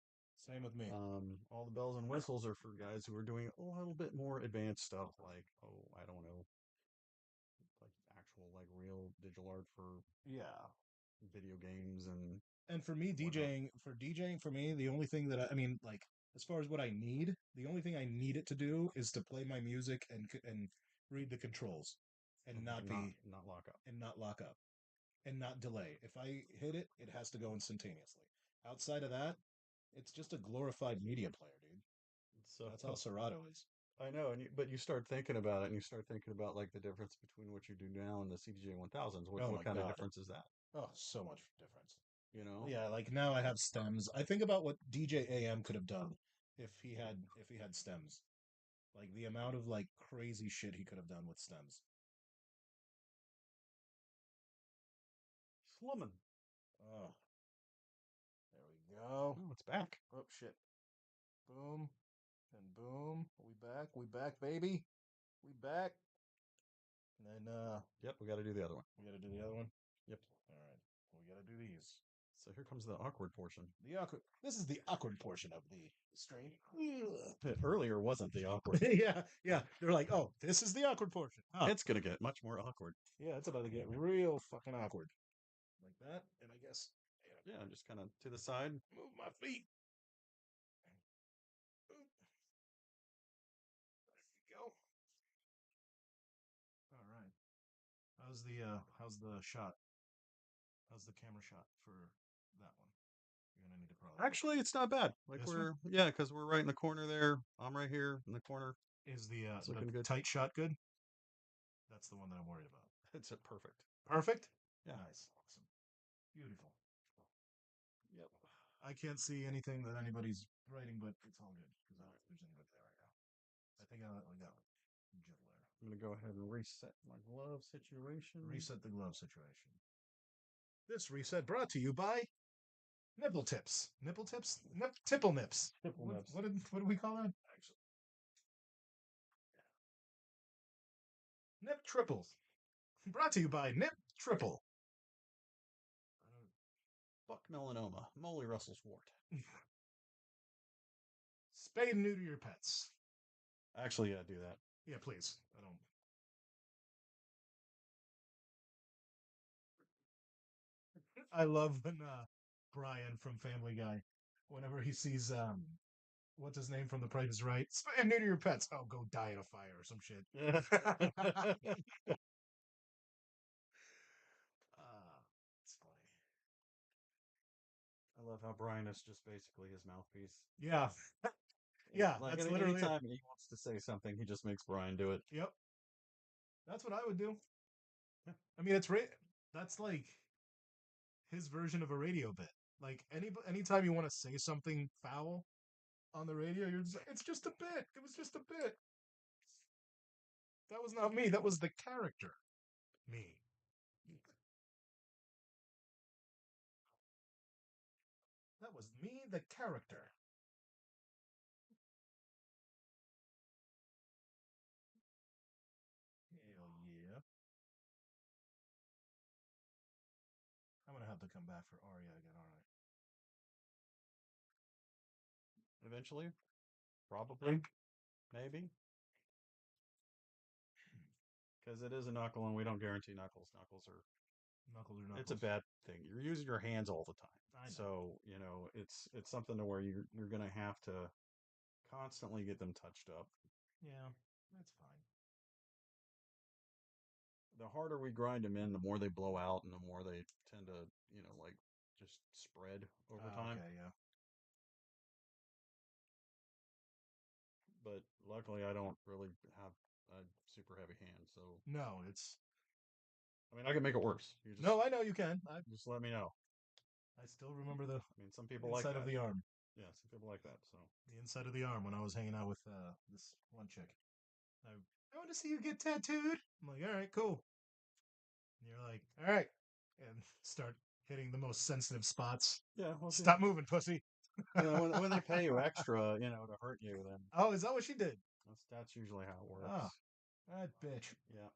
Same with me. All the bells and whistles are for guys who are doing a little bit more advanced stuff, like I don't know, like actual like real digital art for Yeah. video games and And for me, whatnot. DJing for me, the only thing that I mean, like, as far as what I need, the only thing I need it to do is to play my music and read the controls, and not Not be not lock up. and not lock up and not delay. If I hit it, it has to go instantaneously. Outside of that, it's just a glorified media player, dude. So That's all Serato is. I know, but you start thinking about it, and you start thinking about like the difference between what you do now and the CDJ 1000s. Oh What my kind of god. difference is that? Oh, so much difference. You know, Yeah, like now I have stems. I think about what DJ AM could have done if he had stems. Like the amount of like crazy shit he could have done with stems. slumming. Oh, there we go. Oh, it's back. Oh shit. Boom and boom. We back. We back, baby. We back. And then Yep, we got to do the other one. we gotta do the other one. Yep. All right. We gotta do these. So here comes the awkward portion. The awkward. This is the awkward portion of the stream. It earlier wasn't the awkward. Yeah, yeah. They're like, oh, this is the awkward portion. Huh. It's gonna get much more awkward. Yeah, it's about to get real fucking awkward. Like that. And I guess Yeah, just kind of to the side. move my feet. There you go. All right. How's the shot? How's the camera shot for that one? You're gonna need to probably Actually, it's not bad. Like this one yeah, because we're right in the corner there. I'm right here in the corner. is It's the looking good. tight shot good? That's the one that I'm worried about. It's perfect. Perfect. Yeah. Nice. Awesome. Beautiful. Yep. I can't see anything that anybody's writing, but it's all good because I don't think there's anybody there right now. I think we got Jill there. I'm gonna go ahead and reset my glove situation. Reset the glove situation. This reset brought to you by nipple tips. Nipple tips? Tipple nips. Tipple nips. What did we call that? Actually. Nip Triples. Brought to you by Nip Triple. Buck melanoma, Molly Russell's wart. Spay and neuter your pets. Actually, yeah, do that. Yeah, please. I don't. I love when Brian from Family Guy, whenever he sees what's his name from The Price is Right, spay and neuter your pets. Oh, go die in a fire or some shit. It's funny. I love how Brian is just basically his mouthpiece. Yeah, yeah. Like That's literally it. anytime he wants to say something, he just makes Brian do it. Yep, that's what I would do. I mean, it's right. That's like his version of a radio bit. Like anytime you want to say something foul on the radio, it's just a bit. It was just a bit. That was not me. That was the character. Me. That was me, the character. Hell yeah. I'm gonna have to come back for Arya again, aren't I? Eventually, probably, maybe, because it is a knuckle, and we don't guarantee knuckles. Knuckles are Knuckles or it's a knuckles. bad thing. You're using your hands all the time, I know. so it's something to where you're gonna have to constantly get them touched up. Yeah, that's fine. The harder we grind them in, the more they blow out, and the more they tend to like just spread over time. Okay, yeah. But luckily, I don't really have a super heavy hand, so No, it's I mean I can make it worse. You no. I know you can. just let me know. I still remember the I mean, some people like inside of that. the arm. Yeah, some people like that. So The inside of the arm when I was hanging out with this one chick. I want to see you get tattooed. I'm like, all right, cool. And you're like, all right, and start hitting the most sensitive spots. yeah, well, see, Stop moving, pussy. when they pay you extra, to hurt you, then Oh, is that what she did? that's usually how it Oh, works. that bitch. Yeah,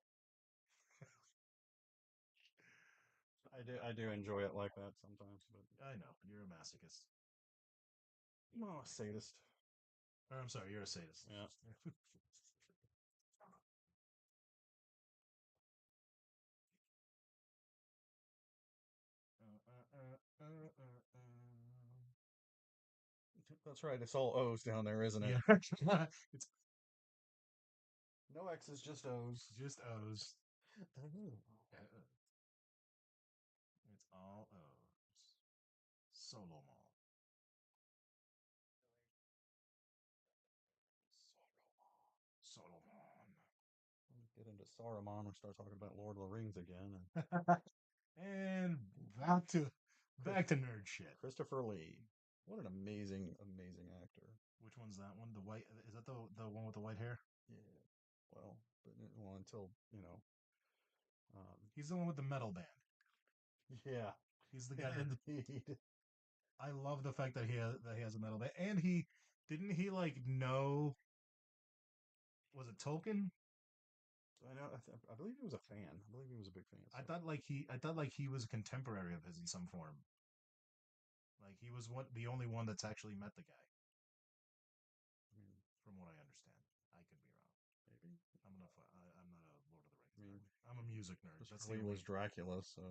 I do enjoy it like that sometimes, but I know you're a masochist. I'm not a sadist. Or I'm sorry, you're a sadist. Yeah. That's right. It's all O's down there, isn't it? Yeah, it's No X's, just O's. just O's. Oh. It's all O's. Solomon. Solomon. Get into Saruman and start talking about Lord of the Rings again. And back to Chris, back to nerd shit. Christopher Lee. What an amazing, amazing actor. Which one's that one? The white is that the one with the white hair? Yeah. Well, until um, He's the one with the metal band. yeah, He's the guy that indeed. I love the fact that he has a metal band, and he didn't he like know was it Tolkien? I know. I believe he was a fan. I believe he was a big fan. I So thought like he was a contemporary of his in some form. Like he was the only one that's actually met the guy, I mean, from what I understand. I could be wrong. maybe. I'm not a Lord of the Rings I mean, nerd. I'm a music nerd. That's Christopher the Lee only. was Dracula, so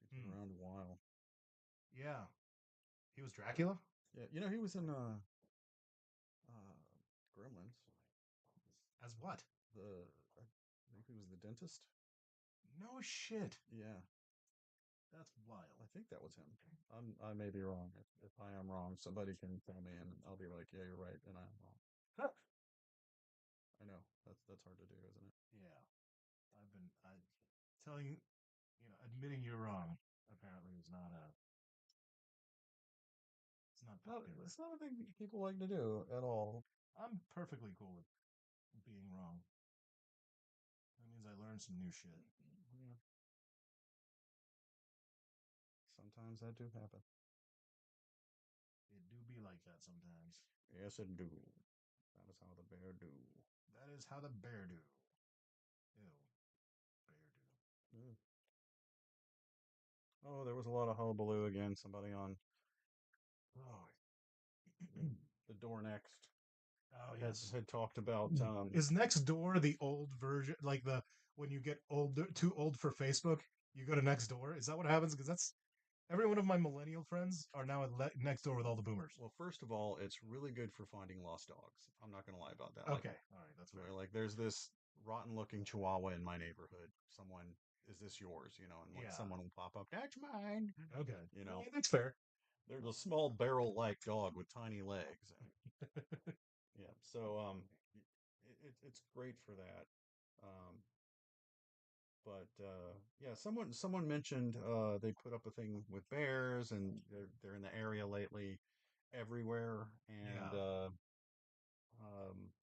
he's been Hmm. around a while. Yeah, he was Dracula. Yeah, he was in uh, Gremlins. As what? I think he was the dentist. No shit. Yeah, That's wild. I think that was him. I may be wrong. If I am wrong, somebody can tell me, and I'll be like, yeah, you're right, and I am wrong. Huh. I know that's hard to do, isn't it? Yeah, I telling admitting you're wrong. Apparently, is not a. It's not popular. It's not a thing people like to do at all. I'm perfectly cool with being wrong. That means I learned some new shit. Yeah, sometimes that do happen. It do be like that sometimes. Yes, it do. That is how the bear do. That is how the bear do. Ew. Bear do. Mm. Oh, there was a lot of hullabaloo again. Somebody on oh, the door next Oh had yes. had talked about Is next door the old version, like the when you get older, too old for Facebook, you go to next door? Is that what happens? Because that's every one of my millennial friends are now at next door with all the boomers. well, first of all, it's really good for finding lost dogs. I'm not gonna lie about that. Okay, all right, that's fair. Like there's this rotten looking chihuahua in my neighborhood. Someone, is this yours? And like Yeah. someone will pop up, that's mine. Okay. You All know, right, that's fair. there's a small barrel like dog with tiny legs. And yeah, so it's great for that. Um, but yeah, someone mentioned they put up a thing with bears and they're in the area lately everywhere and Yeah.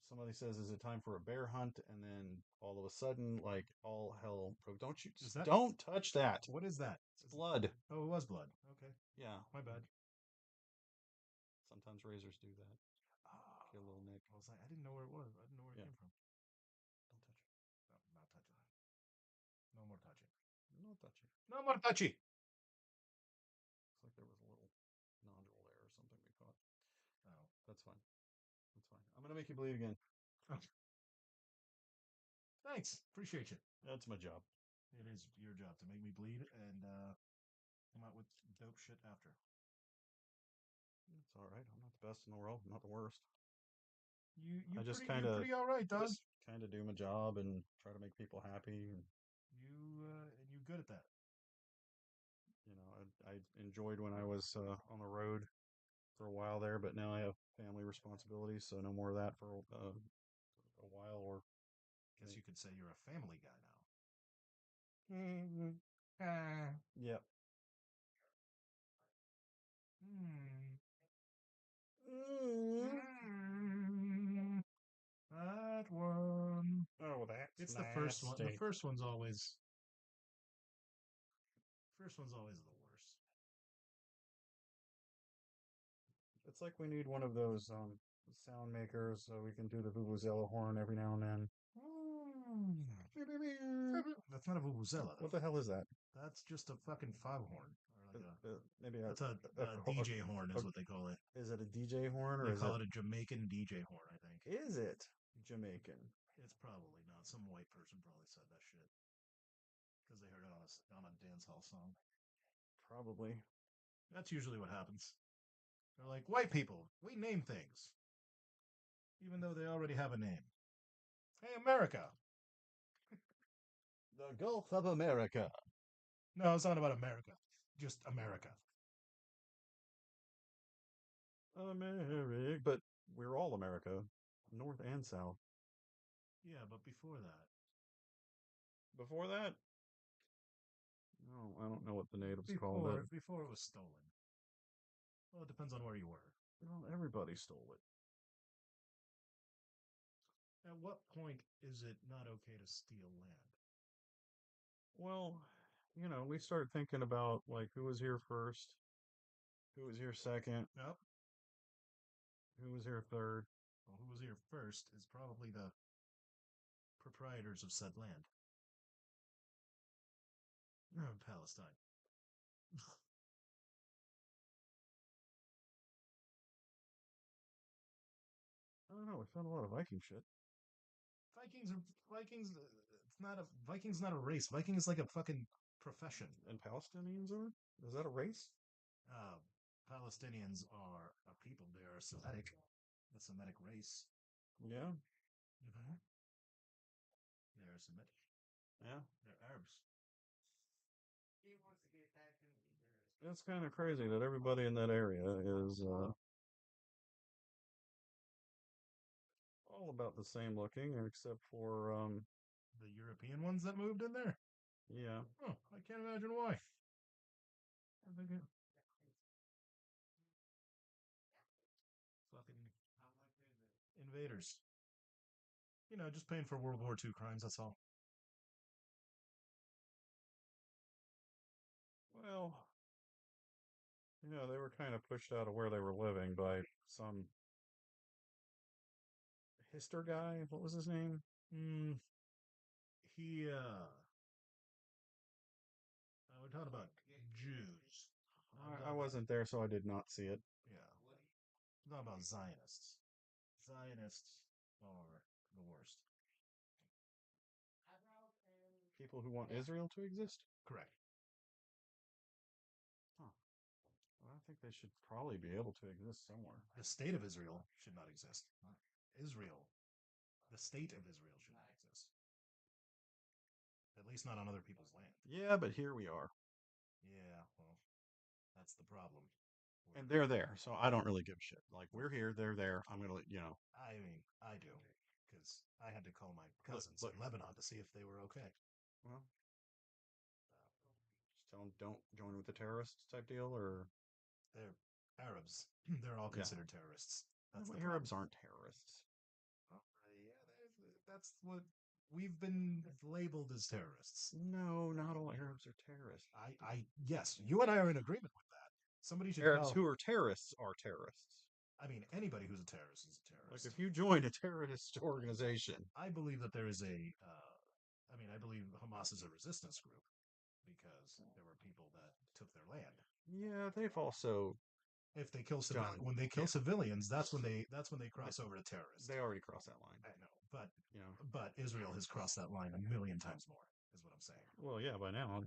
somebody says, "Is it time for a bear hunt?" And then all of a sudden, like all hell broke. Don't you Is just that don't touch that. what is that? It's blood. Oh, it was blood. Okay, Yeah, my bad. sometimes razors do that. Oh, Kill little Nick. I was like, I didn't know where it was. I didn't know where it Yeah, came from. don't touch it. No, not touching. No more touching. No touchy. No more touchy. Looks like there was a little nodule there or something we caught. Oh. That's fine. That's fine. I'm gonna make you bleed again. Thanks. Appreciate you. That's my job. It is your job to make me bleed and come out with dope shit after. It's all right. I'm not the best in the world. I'm not the worst. You I just pretty kind you're of pretty all right, dog. just kind of do my job and try to make people happy. And You good at that. I enjoyed when I was on the road for a while there, but now I have family responsibilities, so no more of that for a while. Or Guess you could say you're a family guy now. mm, yeah. Hmm. Mm. Hmm. That one. Oh, that's It's the first one. The nasty. first one's always the worst. It's like we need one of those sound makers so we can do the vuvuzela horn every now and then. Mm. That's not a vuvuzela What though. the hell is that? That's just a fucking foghorn or like a. Maybe That's a DJ horn is what they call it. is it a DJ horn or They is it call it a Jamaican DJ horn, I think. is it Jamaican? It's probably not. Some white person probably said that shit because they heard it on a dance hall song. Probably. That's usually what happens. They're like, white people, we name things, even though they already have a name. Hey, America. The Gulf of America. No, it's not about America. Just America. America. But we're all America, North and South. Yeah, but before that, Before that, no, I don't know what the natives called it. before it was stolen. Well, it depends on where you were. Well, everybody stole it. At what point is it not okay to steal land? Well, we start thinking about like who was here first, who was here second, Yep. who was here third. Well, who was here first is probably the proprietors of said land. Palestine. I don't know. We found a lot of Viking shit. Vikings. It's not a Vikings. Not a race. Viking is like a fucking profession. And Palestinians are? Is that a race? Uh, Palestinians are a people. They are Semitic. A Semitic race. Yeah. Mm-hmm. They are Semitic. Yeah. They're Arabs. It's kind of crazy that everybody in that area is all about the same looking, except for The European ones that moved in there. yeah. Oh, I can't imagine why. I think fucking invaders. Just paying for World War II crimes. That's all. Well, they were kind of pushed out of where they were living by some hister guy. What was his name? Mm, he we're talking about Jews. I wasn't there, so I did not see it. Yeah, we're talking about Zionists. Zionists are the worst. People who want Israel to exist? Correct. Huh. Well, I think they should probably be able to exist somewhere. The state of Israel should not exist. Israel, the state of Israel should not exist. At least not on other people's land. Yeah, but here we are. Yeah, well, that's the problem. And they're there, so I don't really give a shit. Like, we're here, they're there. I'm gonna, I mean, I do, because I had to call my look, cousins look. in Lebanon to see if they were okay. Well, just tell them don't join with the terrorists type deal, or They're Arabs. They're all yeah, considered terrorists. That's no, the problem. Arabs aren't terrorists. Yeah, that's what we've been labeled as terrorists. No, not all Arabs are terrorists. Yes, you and I are in agreement with that. Somebody should Arabs call. who are terrorists are terrorists. I mean, anybody who's a terrorist is a Like, terrorist. if you join a terrorist organization, I believe that there is a. I mean, I believe Hamas is a resistance group because there were people that took their land. yeah, they've also If they kill done. when they kill Yeah, civilians, that's when they cross over to terrorist. they already crossed that line. I know, but You know. Israel has crossed that line a million times more. Is what I'm saying. Well, yeah, by now.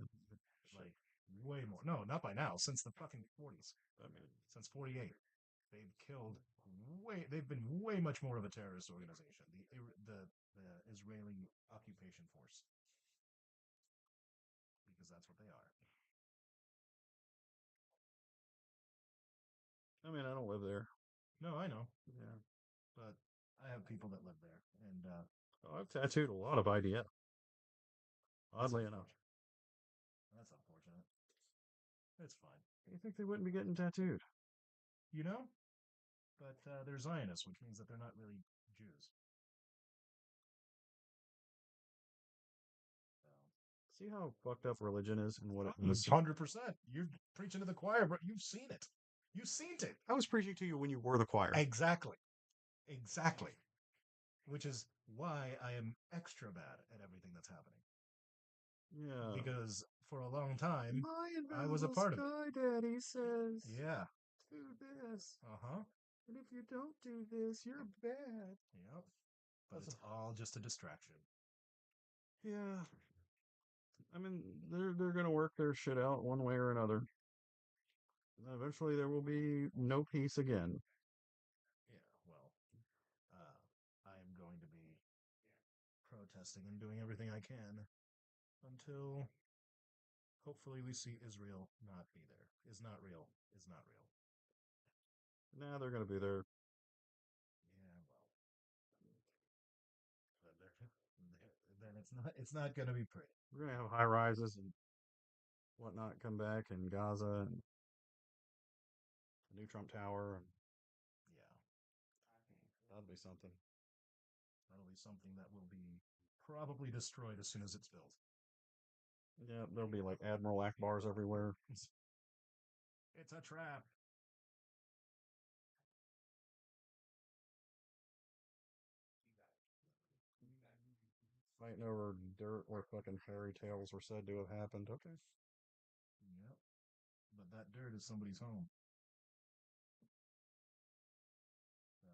Like way more. No, not by now. Since the fucking 40s. I mean, Since 48, they've killed way. They've been way much more of a terrorist organization. The Israeli occupation force, because that's what they are. I don't live there. No, I know, Yeah. but I have people that live there, and Oh, I've tattooed a lot of IDF. Oddly enough. that's unfortunate. It's fine, You think they wouldn't be getting tattooed? you know. But they're Zionists, which means that they're not really Jews. So, See how fucked up religion is and what it means? 100%. You're preaching to the choir, but you've seen it. You've seen it. I was preaching to you when you were the choir. Exactly. Exactly. Which is why I am extra bad at everything that's happening. Yeah. Because for a long time, My I was a part of it. sky daddy says, Yeah. do this. Uh huh. And if you don't do this, you're bad. Yep. But it's all just a distraction. Yeah. I mean, they're gonna work their shit out one way or another. Eventually, there will be no peace again. Yeah. Well, I am going to be protesting and doing everything I can until hopefully we see Israel not be there. Is not real. Is not real. Nah, they're gonna be there. Yeah, well, but then it's not going to be pretty. We're gonna have high rises and whatnot come back in Gaza and the new Trump Tower, and Yeah, that'll be something. that'll be something that will be probably destroyed as soon as it's built. Yeah, there'll be like Admiral Akbars everywhere. It's a trap. Fighting over dirt where fucking fairy tales were said to have happened. Okay. Yep. But that dirt is somebody's home. So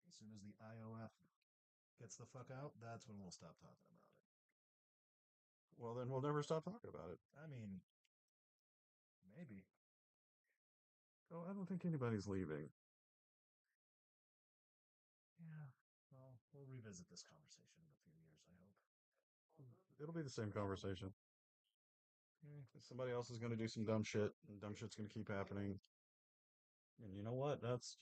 as soon as the IOF gets the fuck out, that's when we'll stop talking about it. Well, then we'll never stop talking about it. I mean, maybe. Oh, I don't think anybody's leaving. Yeah. Well, we'll revisit this conversation in a few years, I hope. It'll be the same conversation. Mm. Somebody else is going to do some dumb shit, and dumb shit's going to keep happening. And you know what? That's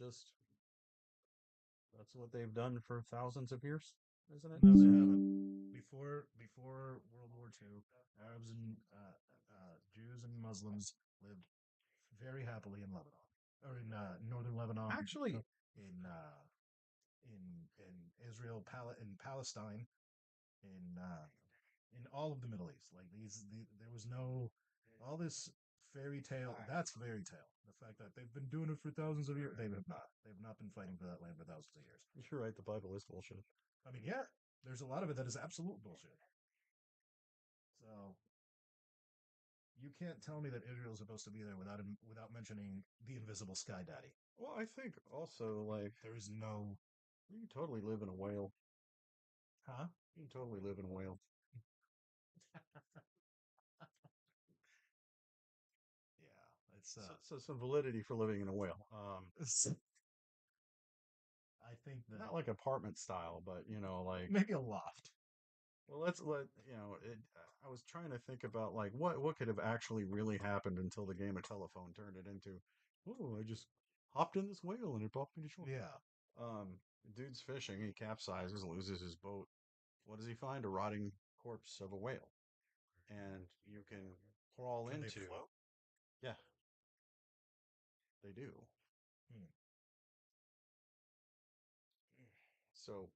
what they've done for thousands of years, isn't it? No, they haven't. Before World War II, Arabs and Jews and Muslims lived very happily in Lebanon, or in northern Lebanon, Actually, in Israel, in Palestine, in all of the Middle East. Like there was no all this fairy tale. That's fairy tale. The fact that they've been doing it for thousands of years. They have not. They have not been fighting for that land for thousands of years. you're right. The Bible is bullshit. I mean, yeah, There's a lot of it that is absolute bullshit. So you can't tell me that Israel's supposed to be there without mentioning the invisible sky daddy. Well, I think also like There's no, you can totally live in a whale. huh? You can totally live in a whale. Yeah, So some validity for living in a whale. it's I think that Not like apartment style, but like maybe a loft. well, let's let it. I was trying to think about like what could have actually really happened until the game of telephone turned it into, oh, I just hopped in this whale and it brought me to shore. Yeah. Um, dude's fishing, he capsizes, loses his boat. What does he find? A rotting corpse of a whale, and you can crawl Can they into. float? Yeah, they do. Hmm. So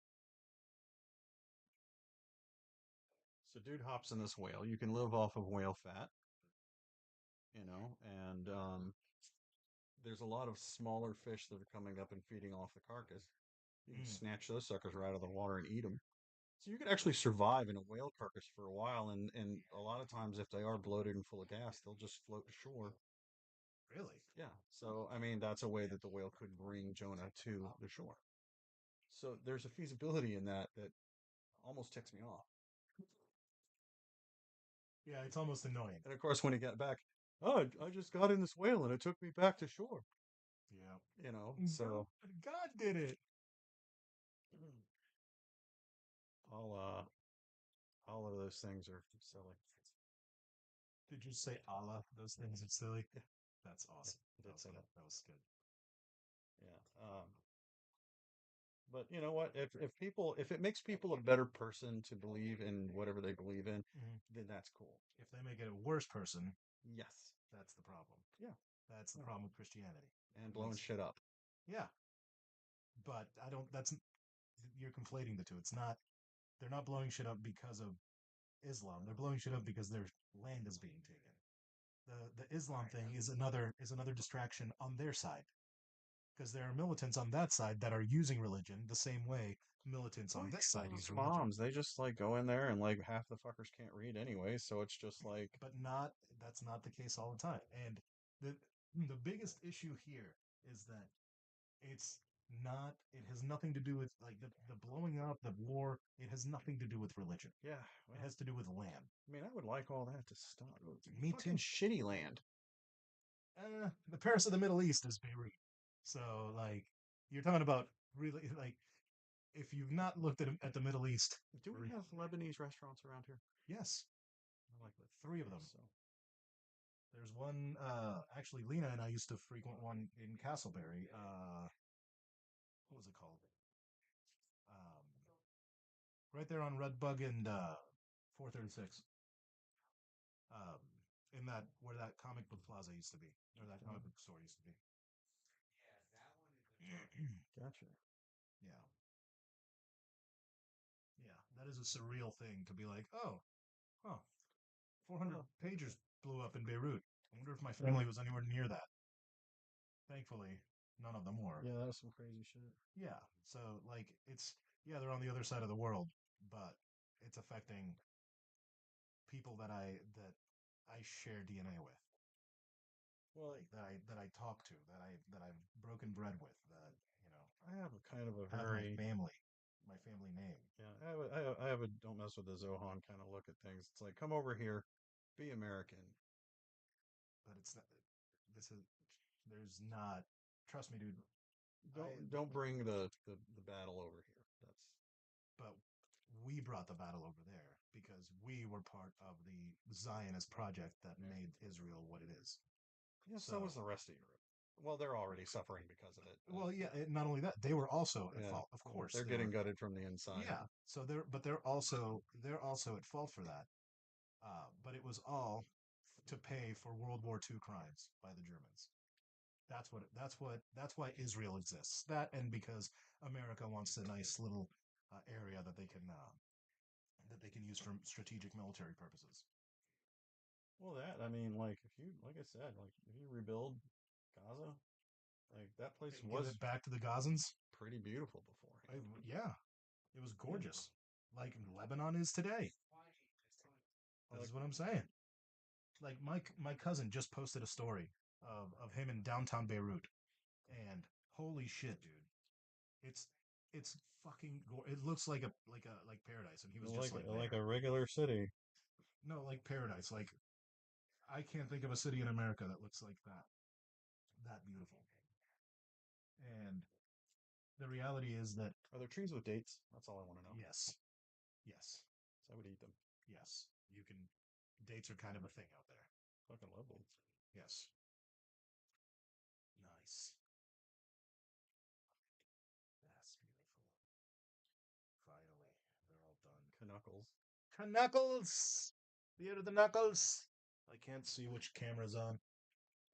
dude hops in this whale. You can live off of whale fat, and there's a lot of smaller fish that are coming up and feeding off the carcass. You can Hmm. snatch those suckers right out of the water and eat them. So you could actually survive in a whale carcass for a while, and a lot of times if they are bloated and full of gas, they'll just float to shore. Really? Yeah. So I mean, that's a way that the whale could bring Jonah to the shore. So there's a feasibility in that almost ticks me off. Yeah, it's almost annoying. And of course, when he got back, oh, I just got in this whale and it took me back to shore. Yeah. So God did it. all all of those things are silly. Did you say Allah? Those things are silly. Yeah, That's yeah, awesome. I That did was say good. that. That was good. Yeah. But you know what? If it makes people a better person to believe in whatever they believe in, Mhm. then that's cool. If they make it a worse person, Yes. that's the problem. Yeah. That's the Yeah. problem with Christianity. And It blowing makes, shit up. yeah, but I don't, that's, you're conflating the two. It's not, they're not blowing shit up because of Islam. They're blowing shit up because their land is being taken. The Islam thing is another distraction on their side because there are militants on that side that are using religion the same way militants on this side use religion. Moms, they just like go in there and like half the fuckers can't read anyway, so it's just like But not that's not the case all the time. And the the biggest issue here is that it's not it has nothing to do with like the blowing up, the war, it has nothing to do with religion. yeah, It well, has to do with land. I mean, I would like all that to stop. Me Fucking too. shitty land. The Paris of the Middle East is Beirut. So like you're talking about really like if you've not looked at the Middle East, Do we have Lebanese restaurants around here? yes, I like that. three of them. There's one. Actually, Lena and I used to frequent one in Castleberry. What was it called? Um, right there on Redbug and 436. Um, in that where that comic book plaza used to be, or that comic book store used to be. Gotcha. Yeah, yeah. That is a surreal thing to be like, oh, huh, 400 pagers blew up in Beirut. I wonder if my family was anywhere near that. Thankfully, none of them were. Yeah, that was some crazy shit. Yeah. So like it's yeah, they're on the other side of the world, but it's affecting people that I share DNA with. Well, Like that I talk to, that I've broken bread with, that, I have a kind of a have very my family name. yeah. I have a don't mess with the Zohan kind of look at things. It's like come over here, be American. But it's not this is there's not trust me, dude. I Don't bring the battle over here. That's but we brought the battle over there because we were part of the Zionist project that made Israel what it is. yeah. So So was the rest of Europe. Well, they're already suffering because of it. But well, yeah. Not only that, they were also at yeah, fault. Of yeah, course, they're they getting were. gutted from the inside. Yeah. So they're also at fault for that. But it was all to pay for World War II crimes by the Germans. That's why Israel exists. That and because America wants a nice little area that they can use for strategic military purposes. Well, that I mean, like if you like I said, like if you rebuild Gaza, like that place Give was it back to the Gazans. pretty beautiful beforehand. Yeah, it was gorgeous. like Lebanon is today. This is what I'm saying. Like my cousin just posted a story of him in downtown Beirut, and holy shit, dude, it's it's fucking it looks like paradise, and he was just like there. a regular city. No, like paradise. Like I can't think of a city in America that looks like that beautiful. And the reality is that Are there trees with dates? That's all I want to know. yes, yes, So I would eat them. yes, you can. Dates are kind of a thing out there. Fucking love them. Yes, nice. That's beautiful. Finally, they're all done. Knuckles. Knuckles! The end of the knuckles. I can't see which camera's on.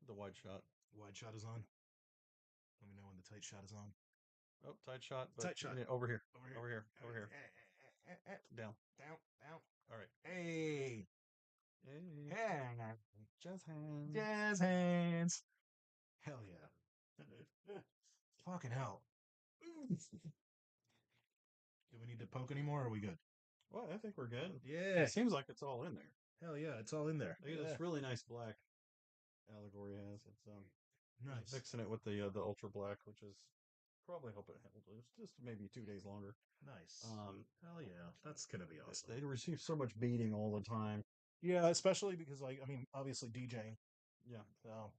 The wide shot. Wide shot is on. Let me know when the tight shot is on. Oh, tight shot, but Tight shot. over here. Over here. Over here. Over here. Down. Down. Down. All right. Hey. Hey. Hey. Jazz hands. Jazz hands. Hell yeah. Fucking hell. Do we need to poke anymore or are we good? Well, I think we're good. Yeah. It seems like it's all in there. Hell yeah, it's all in there. Look at this really nice black allegory has. It's nice. Fixing it with the ultra black, which is probably hope it holds just maybe 2 days longer. Nice. Hell yeah, that's gonna be awesome. They receive so much beating all the time. Yeah, especially because like I mean, obviously DJing. Yeah, So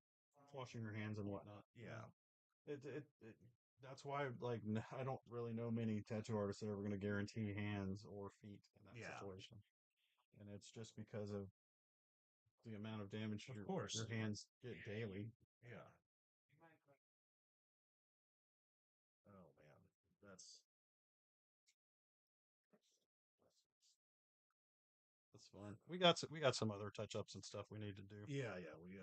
washing your hands and whatnot. Yeah. It that's why like I don't really know many tattoo artists that are ever going to guarantee hands or feet in that situation, and it's just because of the amount of damage your hands get daily. Yeah. Oh man, that's fun. We got some other touch ups and stuff we need to do. Yeah, yeah. We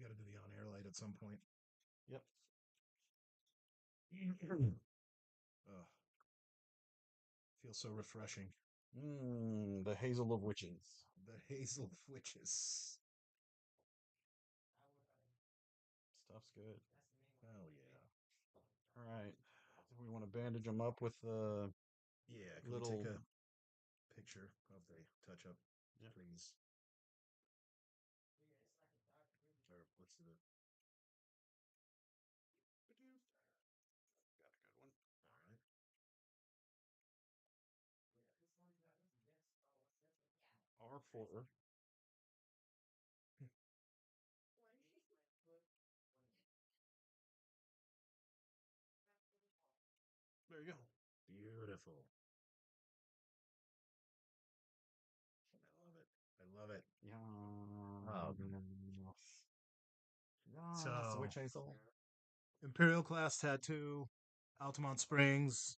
got to do the on air light at some point. Yep. Feels so refreshing. The hazel of witches. The hazel of witches. Stuff's good. Hell yeah. All right. We want to bandage them up with yeah. Can little... we take a picture of the touch up, please? Or let's do it. Got a good one. All right. R4. There you go. Beautiful. I love it. Yeah. So, Witch hazel. Imperial Class Tattoo, Altamont Springs,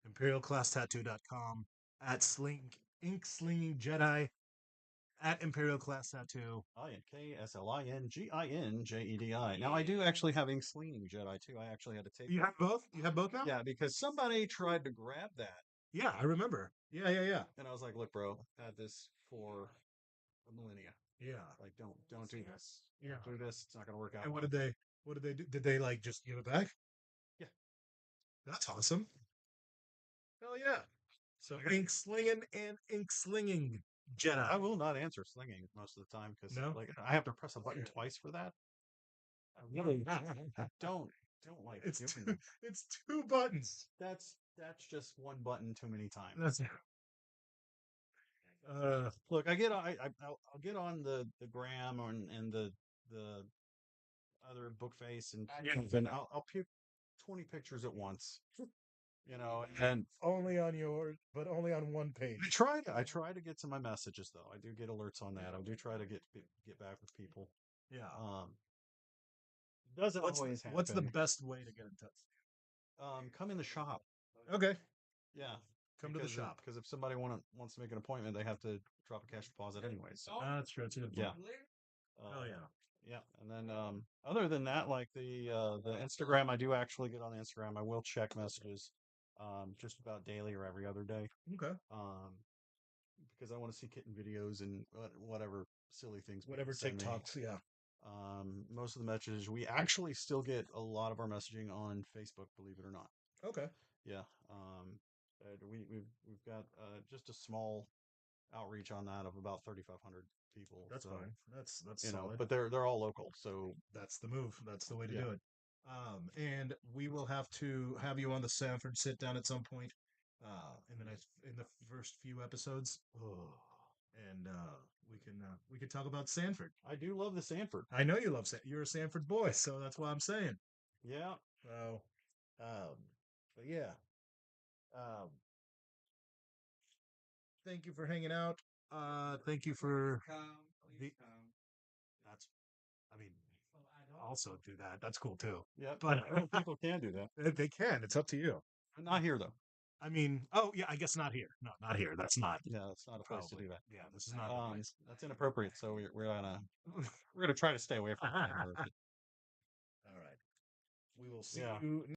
ImperialClassTattoo.com, at Ink Slinging Jedi, at Imperial Class Tattoo. INKSLINGINJEDI. Now I do actually have Ink Slinging Jedi too. I actually had to take. You have both? You have both now? Yeah, because somebody tried to grab that. Yeah, I remember. Yeah. And I was like, look, bro, I've had this for a millennia. Yeah. Like, don't do this. Yeah. Do this. It's not gonna work out. And what did they do? Did they like just give it back? Yeah. That's awesome. Hell yeah. So ink slinging Jedi. I will not answer slinging most of the time because like I have to press a button twice for that. I really don't like it's it's 2 buttons. That's just one button too many times. That's look, I'll get on the gram and the other book face and I'll puke 20 pictures at once. You know, and only on one page. I try to get to my messages though. I do get alerts on that. I do try to get back with people. Yeah. Doesn't always happen. What's the best way to get in touch? Come in the shop. Okay. Yeah. Come to the shop. Because if somebody wants to make an appointment, they have to drop a cash deposit anyway. So. That's true. Yeah. Oh yeah. Yeah, and then other than that, like the Instagram, I do actually get on the Instagram. I will check messages, just about daily or every other day. Okay. Because I want to see kitten videos and whatever silly things. Whatever TikToks, yeah. Most of the messages we actually still get a lot of our messaging on Facebook, believe it or not. Okay. Yeah. We've got just a small outreach on that of about 3,500 people. That's So fine. That's solid. but they're all local. So That's the move. That's the way to yeah, do it. And we will have to have you on the Sanford sit down at some point, in the first few episodes. Oh, and we can talk about Sanford. I do love the Sanford. I know you love You're a Sanford boy, so that's why I'm saying. Yeah, So, um, but yeah, um, thank you for hanging out. Thank you for the. That's. I mean, also do that. That's cool too. yeah. But People can do that, they can. It's up to you. but not here though. I mean, oh yeah, I guess not here. No, not here. That's not Yeah, it's not a place to probably. do that. Yeah, this is not the place. That's inappropriate. So we're gonna we're gonna try to stay away from that. All right. We will see Yeah. you